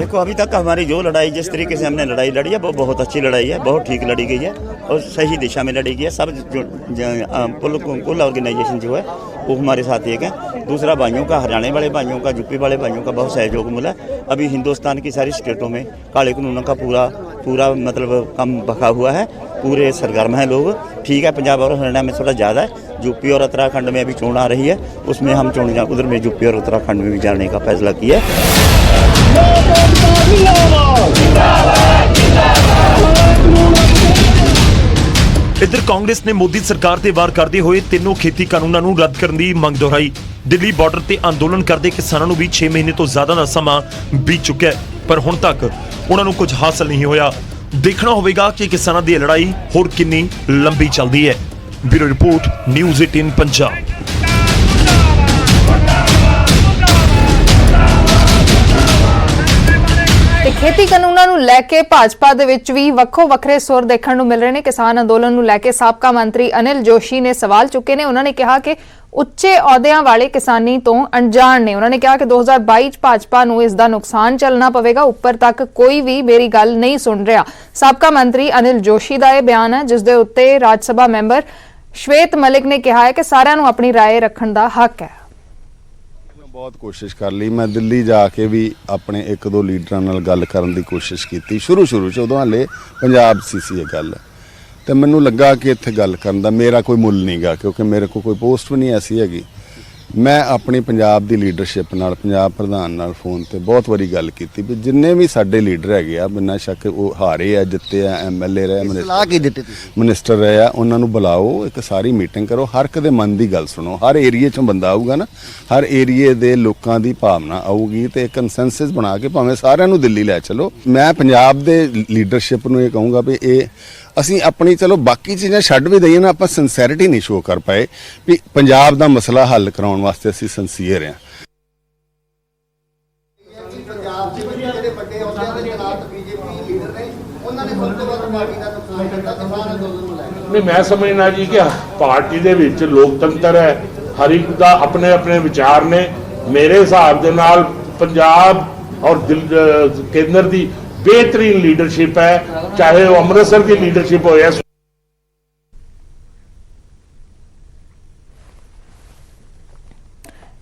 देखो अभी तक हमारी जो लड़ाई जिस तरीके से हमने लड़ाई लड़ी है वो बहुत अच्छी लड़ाई है, बहुत ठीक लड़ी गई है और सही दिशा में लड़ी गई है। सब कुल ऑर्गेनाइजेशन जो है वो हमारे साथ एक है। दूसरा भाइयों का, हरियाणा वाले भाइयों का, यूपी वाले भाइयों का बहुत सहयोग मिला। अभी हिंदुस्तान की सारी स्टेटों में काले कानूनों का पूरा मतलब कम बखा हुआ है, पूरे सरगर्म हैं लोग। ठीक है, पंजाब और हरियाणा में थोड़ा ज़्यादा है। यूपी और उत्तराखंड में अभी चोन आ रही है, उसमें हम चोन उधर में यूपी और उत्तराखंड में भी जाने का फैसला किया है। इधर कांग्रेस ने मोदी सरकार ते वार करते हुए तीनों खेती कानूनों ਨੂੰ ਰੱਦ ਕਰਨ ਦੀ ਮੰਗ ਦੁਹਰਾਈ। ਦਿੱਲੀ ਬਾਰਡਰ ਤੇ ਅੰਦੋਲਨ ਕਰਦੇ ਕਿਸਾਨਾਂ ਨੂੰ ਵੀ 6 ਮਹੀਨੇ ਤੋਂ ਜ਼ਿਆਦਾ ਦਾ ਸਮਾਂ ਬੀਤ ਚੁੱਕਾ ਹੈ, ਪਰ ਹੁਣ ਤੱਕ ਉਹਨਾਂ ਨੂੰ ਕੁਝ ਹਾਸਲ ਨਹੀਂ ਹੋਇਆ। ਦੇਖਣਾ ਹੋਵੇਗਾ ਕਿ ਕਿਸਾਨਾਂ ਦੀ ਲੜਾਈ ਹੋਰ ਕਿੰਨੀ ਲੰਬੀ ਚੱਲਦੀ ਹੈ। Bureau report, news 18 Punjab. ਖੇਤੀ ਕਾਨੂੰਨਾਂ ਨੂੰ ਲੈ ਕੇ ਭਾਜਪਾ ਦੇ ਵਿੱਚ ਵੀ ਵੱਖੋ ਵੱਖਰੇ ਸੁਰ ਦੇਖਣ ਨੂੰ ਮਿਲ ਰਹੇ ਨੇ। ਕਿਸਾਨ ਅੰਦੋਲਨ ਨੂੰ ਲੈ ਕੇ ਸਾਬਕਾ ਮੰਤਰੀ ਅਨਿਲ ਜੋਸ਼ੀ ਨੇ ਸਵਾਲ ਚੁੱਕੇ ਨੇ। ਉਹਨਾਂ ਨੇ ਕਿਹਾ ਕਿ ਉੱਚੇ ਅਹੁਦਿਆਂ ਵਾਲੇ ਕਿਸਾਨੀ ਤੋਂ ਅਣਜਾਣ ਨੇ। ਉਹਨਾਂ ਨੇ ਕਿਹਾ ਕਿ 2022 ਚ ਭਾਜਪਾ ਨੂੰ ਇਸ ਦਾ ਨੁਕਸਾਨ ਝੱਲਣਾ ਪਵੇਗਾ, ਉੱਪਰ ਤੱਕ ਕੋਈ ਵੀ ਮੇਰੀ ਗੱਲ ਨਹੀਂ ਸੁਣ ਰਿਹਾ। ਸਾਬਕਾ ਮੰਤਰੀ ਅਨਿਲ ਜੋਸ਼ੀ ਦਾ ਇਹ ਬਿਆਨ ਹੈ, ਜਿਸ ਦੇ ਉੱਤੇ ਰਾਜ ਸਭਾ ਮੈਂਬਰ ਸ਼ਵੇਤ ਮਲਿਕ ਨੇ ਕਿਹਾ ਹੈ ਕਿ ਸਾਰਿਆਂ ਨੂੰ ਆਪਣੀ ਰਾਏ ਰੱਖਣ ਦਾ ਹੱਕ ਹੈ। ਬਹੁਤ ਕੋਸ਼ਿਸ਼ ਕਰ ਲਈ, ਮੈਂ ਦਿੱਲੀ ਜਾ ਕੇ ਵੀ ਆਪਣੇ 1-2 ਲੀਡਰਾਂ ਨਾਲ ਗੱਲ ਕਰਨ ਦੀ ਕੋਸ਼ਿਸ਼ ਕੀਤੀ ਸ਼ੁਰੂ 'ਚ, ਉਦੋਂ ਹਾਲੇ ਪੰਜਾਬ ਸੀ ਇਹ ਗੱਲ, ਤੇ ਮੈਨੂੰ ਲੱਗਾ ਕਿ ਇੱਥੇ ਗੱਲ ਕਰਨ ਦਾ ਮੇਰਾ ਕੋਈ ਮੁੱਲ ਨਹੀਂਗਾ, ਕਿਉਂਕਿ ਮੇਰੇ ਕੋਲ ਕੋਈ ਪੋਸਟ ਵੀ ਨਹੀਂ ਐਸੀ ਹੈਗੀ ਮੈਂ ਆਪਣੀ ਪੰਜਾਬ ਦੀ ਲੀਡਰਸ਼ਿਪ ਨਾਲ, ਪੰਜਾਬ ਪ੍ਰਧਾਨ ਨਾਲ ਫੋਨ ਤੇ ਬਹੁਤ ਵਾਰੀ ਗੱਲ ਕੀਤੀ ਵੀ ਜਿੰਨੇ ਵੀ ਸਾਡੇ ਲੀਡਰ ਹੈਗੇ ਆ, ਬਿਨਾਂ ਸ਼ੱਕ ਉਹ ਹਾਰੇ ਆ, ਜਿੱਤੇ ਆ, MLA ਰਹੇ, ਸਲਾਹ ਕੀ ਦਿੱਤੀ ਮਿਨਿਸਟਰ ਰਹੇ ਆ, ਉਹਨਾਂ ਨੂੰ ਬੁਲਾਓ, ਇੱਕ ਸਾਰੀ ਮੀਟਿੰਗ ਕਰੋ, ਹਰ ਇੱਕ ਦੇ ਮਨ ਦੀ ਗੱਲ ਸੁਣੋ। ਹਰ ਏਰੀਏ 'ਚੋਂ ਬੰਦਾ ਆਊਗਾ ਨਾ, ਹਰ ਏਰੀਏ ਦੇ ਲੋਕਾਂ ਦੀ ਭਾਵਨਾ ਆਊਗੀ ਤੇ ਇੱਕ ਕੰਸੈਂਸਸ ਬਣਾ ਕੇ ਭਾਵੇਂ ਸਾਰਿਆਂ ਨੂੰ ਦਿੱਲੀ ਲੈ ਚਲੋ। ਮੈਂ ਪੰਜਾਬ ਦੇ ਲੀਡਰਸ਼ਿਪ ਨੂੰ ਇਹ ਕਹੂੰਗਾ ਵੀ ਇਹ ਅਸੀਂ ਆਪਣੀ, ਚਲੋ ਬਾਕੀ ਚੀਜ਼ਾਂ ਛੱਡ ਵੀ ਦਈਏ ਨਾ, ਆਪਾਂ ਸਿੰਸੈਰਿਟੀ ਨਹੀਂ ਸ਼ੋ ਕਰ ਪਾਏ ਵੀ ਪੰਜਾਬ ਦਾ ਮਸਲਾ ਹੱਲ ਕਰਾਉਣ ਵਾਸਤੇ ਅਸੀਂ ਸਿੰਸੀਅਰ ਹਾਂ। ਨਹੀਂ, ਮੈਂ ਸਮਝਣਾ ਜੀ ਕਿ ਪਾਰਟੀ ਦੇ ਵਿੱਚ ਲੋਕਤੰਤਰ ਹੈ, ਹਰ ਇੱਕ ਦਾ ਆਪਣੇ ਆਪਣੇ ਵਿਚਾਰ ਨੇ। ਮੇਰੇ ਹਿਸਾਬ ਦੇ ਨਾਲ ਪੰਜਾਬ ਔਰ ਕੇਂਦਰ ਦੀ बेहतरीन लीडरशिप है, चाहे वो अमृतसर की लीडरशिप हो या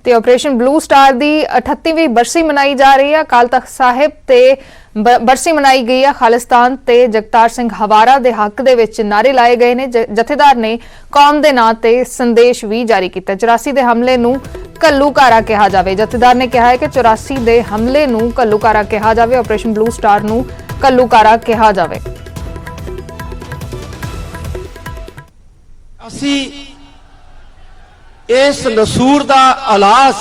ਤੇ ਆਪਰੇਸ਼ਨ ਬਲੂ ਸਟਾਰ ਦੀ 38ਵੀਂ ਬਰਸੀ ਮਨਾਈ ਜਾ ਰਹੀ ਹੈ। ਅਕਾਲ ਤਖਤ ਸਾਹਿਬ ਤੇ ਬਰਸੀ ਮਨਾਈ ਗਈ ਹੈ। ਖਾਲਿਸਤਾਨ ਤੇ ਜਗਤਾਰ ਸਿੰਘ ਹਵਾਰਾ ਦੇ ਹੱਕ ਦੇ ਵਿੱਚ ਨਾਰੇ ਲਾਏ ਗਏ ਨੇ। ਜਥੇਦਾਰ ਨੇ ਕੌਮ ਦੇ ਨਾਂ ਤੇ ਸੰਦੇਸ਼ ਵੀ ਜਾਰੀ ਕੀਤਾ। 84 ਦੇ ਹਮਲੇ ਨੂੰ ਘੱਲੂਘਾਰਾ ਕਿਹਾ ਜਾਵੇ। ਜਥੇਦਾਰ ਨੇ ਕਿਹਾ ਹੈ ਕਿ 84 ਦੇ ਹਮਲੇ ਨੂੰ ਘੱਲੂਘਾਰਾ ਕਿਹਾ ਜਾਵੇ, ਆਪਰੇਸ਼ਨ ਬਲੂ ਸਟਾਰ ਨੂੰ ਘੱਲੂਘਾਰਾ ਕਿਹਾ ਜਾਵੇ। ਅਸੀਂ ਇਸ ਨਸੂਰ ਦਾ ਇਲਾਜ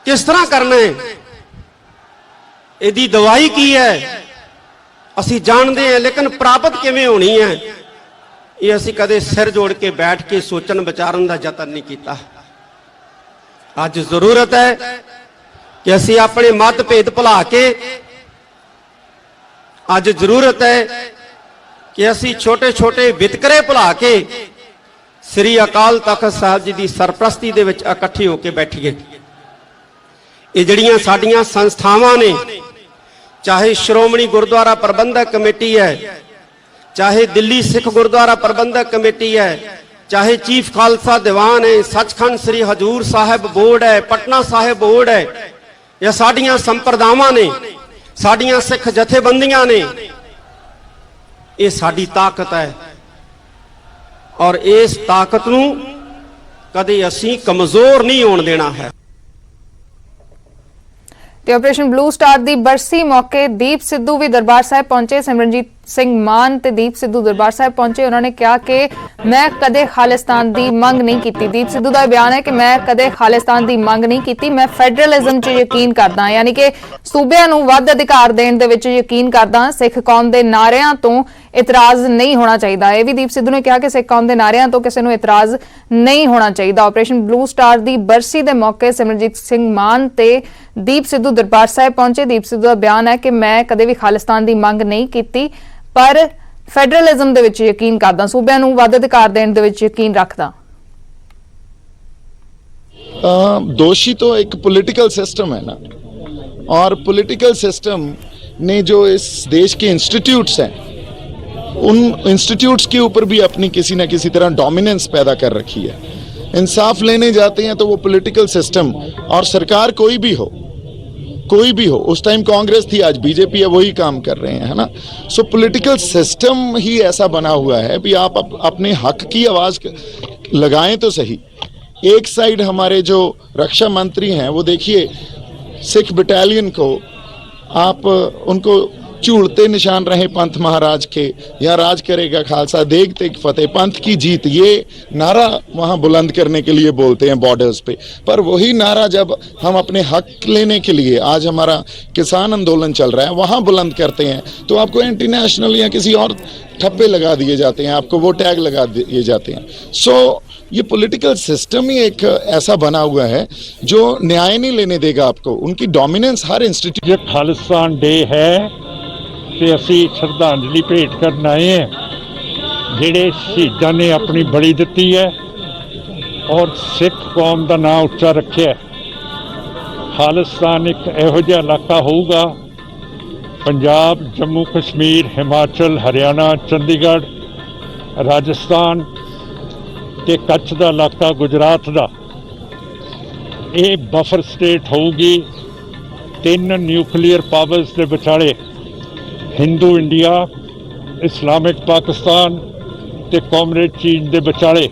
ਕਿਸ ਤਰ੍ਹਾਂ ਕਰਨਾ ਹੈ, ਇਹਦੀ ਦਵਾਈ ਕੀ ਹੈ, ਅਸੀਂ ਜਾਣਦੇ ਹਾਂ, ਲੇਕਿਨ ਪ੍ਰਾਪਤ ਕਿਵੇਂ ਹੋਣੀ ਹੈ, ਇਹ ਅਸੀਂ ਕਦੇ ਸਿਰ ਜੋੜ ਕੇ ਬੈਠ ਕੇ ਸੋਚਣ ਵਿਚਾਰਨ ਦਾ ਯਤਨ ਨਹੀਂ ਕੀਤਾ। ਅੱਜ ਜ਼ਰੂਰਤ ਹੈ ਕਿ ਅਸੀਂ ਆਪਣੇ ਮਤਭੇਦ ਭੁਲਾ ਕੇ, ਅੱਜ ਜ਼ਰੂਰਤ ਹੈ ਕਿ ਅਸੀਂ ਛੋਟੇ ਛੋਟੇ ਵਿਤਕਰੇ ਭੁਲਾ ਕੇ ਸ੍ਰੀ ਅਕਾਲ ਤਖਤ ਸਾਹਿਬ ਜੀ ਦੀ ਸਰਪ੍ਰਸਤੀ ਦੇ ਵਿੱਚ ਇਕੱਠੇ ਹੋ ਕੇ ਬੈਠੀਏ। ਇਹ ਜਿਹੜੀਆਂ ਸਾਡੀਆਂ ਸੰਸਥਾਵਾਂ ਨੇ, ਚਾਹੇ ਸ਼੍ਰੋਮਣੀ ਗੁਰਦੁਆਰਾ ਪ੍ਰਬੰਧਕ ਕਮੇਟੀ ਹੈ, ਚਾਹੇ ਦਿੱਲੀ ਸਿੱਖ ਗੁਰਦੁਆਰਾ ਪ੍ਰਬੰਧਕ ਕਮੇਟੀ ਹੈ, ਚਾਹੇ ਚੀਫ ਖਾਲਸਾ ਦੀਵਾਨ ਹੈ, ਸੱਚਖੰਡ ਸ੍ਰੀ ਹਜੂਰ ਸਾਹਿਬ ਬੋਰਡ ਹੈ, ਪਟਨਾ ਸਾਹਿਬ ਬੋਰਡ ਹੈ, ਇਹ ਸਾਡੀਆਂ ਸੰਪਰਦਾਵਾਂ ਨੇ, ਸਾਡੀਆਂ ਸਿੱਖ ਜਥੇਬੰਦੀਆਂ ਨੇ, ਇਹ ਸਾਡੀ ਤਾਕਤ ਹੈ ਔਰ ਇਸ ਤਾਕਤ ਨੂੰ ਕਦੇ ਅਸੀਂ ਕਮਜ਼ੋਰ ਨਹੀਂ ਹੋਣ ਦੇਣਾ ਹੈ। ਤੇ ਆਪਰੇਸ਼ਨ ਬਲੂ ਸਟਾਰ ਦੀ ਬਰਸੀ ਮੌਕੇ ਦੀਪ ਸਿੱਧੂ ਵੀ ਦਰਬਾਰ ਸਾਹਿਬ ਪਹੁੰਚੇ। ਸਿਮਰਨਜੀਤ ਸਿੰਘ ਮਾਨ ਤੇ ਦੀਪ ਸਿੱਧੂ ਦਰਬਾਰ ਸਾਹਿਬ ਪਹੁੰਚੇ। ਉਹਨਾਂ ਨੇ ਕਿਹਾ ਕਿ ਮੈਂ ਕਦੇ ਖਾਲਿਸਤਾਨ ਦੀ ਮੰਗ ਨਹੀਂ ਕੀਤੀ। ਦੀਪ ਸਿੱਧੂ ਦਾ ਬਿਆਨ ਹੈ ਕਿ ਮੈਂ ਕਦੇ ਖਾਲਿਸਤਾਨ ਦੀ ਮੰਗ ਨਹੀਂ ਕੀਤੀ, ਮੈਂ ਫੈਡਰਲਿਜ਼ਮ 'ਚ ਯਕੀਨ ਕਰਦਾ, ਯਾਨੀ ਕਿ ਸੂਬਿਆਂ ਨੂੰ ਵੱਧ ਅਧਿਕਾਰ ਦੇਣ ਦੇ ਵਿੱਚ ਯਕੀਨ ਕਰਦਾ। ਸਿੱਖ ਕੌਮ ਦੇ ਨਾਅਰਿਆਂ ਤੋਂ ਇਤਰਾਜ਼ ਨਹੀਂ ਹੋਣਾ ਚਾਹੀਦਾ। ਇਹ ਵੀ ਦੀਪ ਸਿੱਧੂ ਨੇ ਕਿਹਾ ਕਿ ਸਿੱਖ ਕੌਮ ਦੇ ਨਾਅਰਿਆਂ ਤੋਂ ਕਿਸੇ ਨੂੰ ਇਤਰਾਜ਼ ਨਹੀਂ ਹੋਣਾ ਚਾਹੀਦਾ। ਆਪਰੇਸ਼ਨ ਬਲੂ ਸਟਾਰ ਦੀ ਬਰਸੀ ਦੇ ਮੌਕੇ ਸਿਮਰਨਜੀਤ ਸਿੰਘ ਮਾਨ ਤੇ ਦੀਪ ਸਿੱਧੂ ਦਰਬਾਰ ਸਾਹਿਬ ਪਹੁੰਚੇ। ਦੀਪ ਸਿੱਧੂ ਦਾ ਬਿਆਨ ਹੈ ਕਿ ਮੈਂ ਕਦੇ ਵੀ ਖਾਲਿਸਤਾਨ ਦੀ ਮੰਗ ਨਹੀਂ ਕੀਤੀ, ਪਰ ਫੈਡਰਲਿਜ਼ਮ ਦੇ ਵਿੱਚ ਯਕੀਨ ਕਰਦਾ, ਸੂਬਿਆਂ ਨੂੰ ਵੱਧ ਅਧਿਕਾਰ ਦੇਣ ਦੇ ਵਿੱਚ ਯਕੀਨ ਰੱਖਦਾ। दोषी तो एक पॉलिटिकल सिस्टम है ना, और पॉलिटिकल सिस्टम ने जो इस देश के इंस्टीट्यूट्स हैं, उन इंस्टीट्यूट्स के ऊपर भी अपनी किसी ना किसी तरह डोमिनेंस पैदा कर रखी है। इंसाफ लेने जाते हैं तो वो पॉलिटिकल सिस्टम और सरकार कोई भी हो, उस टाइम कांग्रेस थी, आज बीजेपी है, वही काम कर रहे हैं, है ना। सो पॉलिटिकल सिस्टम ही ऐसा बना हुआ है भी आप अपने हक की आवाज लगाएं तो सही। एक साइड हमारे जो रक्षा मंत्री हैं, वो देखिए सिख बटालियन को आप उनको झूलते निशान रहे पंथ महाराज के, या राज करेगा खालसा, देग तेग फतेह, पंथ की जीत, ये नारा वहाँ बुलंद करने के लिए बोलते हैं बॉर्डर्स पे। पर वही नारा जब हम अपने हक लेने के लिए, आज हमारा किसान आंदोलन चल रहा है, वहाँ बुलंद करते हैं तो आपको एंटी नेशनल या किसी और ठप्पे लगा दिए जाते हैं, आपको वो टैग लगा दिए जाते हैं। सो ये पॉलिटिकल सिस्टम ही एक ऐसा बना हुआ है जो न्याय नहीं लेने देगा आपको। उनकी डोमिनेंस हर इंस्टीट्यूट। खालिस्तान डे है ਤੇ ਅਸੀਂ ਸ਼ਰਧਾਂਜਲੀ ਭੇਟ ਕਰਨ ਆਏ ਹਾਂ ਜਿਹੜੇ ਸ਼ਹੀਦਾਂ ਨੇ ਆਪਣੀ ਬਲੀ ਦਿੱਤੀ ਹੈ ਔਰ ਸਿੱਖ ਕੌਮ ਦਾ ਨਾਂ ਉੱਚਾ ਰੱਖਿਆ। ਖਾਲਿਸਤਾਨ ਇੱਕ ਇਹੋ ਜਿਹਾ ਇਲਾਕਾ ਹੋਊਗਾ, ਪੰਜਾਬ, ਜੰਮੂ ਕਸ਼ਮੀਰ, ਹਿਮਾਚਲ, ਹਰਿਆਣਾ, ਚੰਡੀਗੜ੍ਹ, ਰਾਜਸਥਾਨ ਤੇ ਕੱਛ ਦਾ ਇਲਾਕਾ, ਗੁਜਰਾਤ ਦਾ, ਇਹ ਬਫਰ ਸਟੇਟ ਹੋਊਗੀ 3 ਨਿਊਕਲੀਅਰ ਪਾਵਰਸ ਦੇ ਵਿਚਾਲੇ, ਹਿੰਦੂ ਇੰਡੀਆ, ਇਸਲਾਮਿਕ ਪਾਕਿਸਤਾਨ ਤੇ ਕਮਿਊਨਿਸਟ ਚੀਨ ਦੇ ਵਿਚਾਲੇ।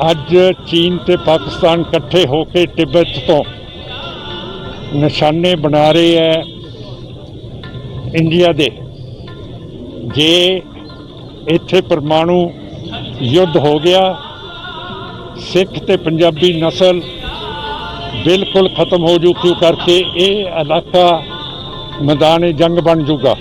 ਅੱਜ ਚੀਨ ਤੇ ਪਾਕਿਸਤਾਨ ਇਕੱਠੇ ਹੋ ਕੇ ਤਿੱਬਤ ਤੋਂ ਨਿਸ਼ਾਨੇ ਬਣਾ ਰਹੇ ਹੈ ਇੰਡੀਆ ਦੇ। ਜੇ ਇੱਥੇ ਪਰਮਾਣੂ ਯੁੱਧ ਹੋ ਗਿਆ, ਸਿੱਖ ਤੇ ਪੰਜਾਬੀ ਨਸਲ ਬਿਲਕੁਲ ਖਤਮ ਹੋ ਜੂ, ਕਿਉਂ ਕਰਕੇ ਇਹ ਇਲਾਕਾ ਮੈਦਾਨ ਜੰਗ ਬਣ ਜੂਗਾ।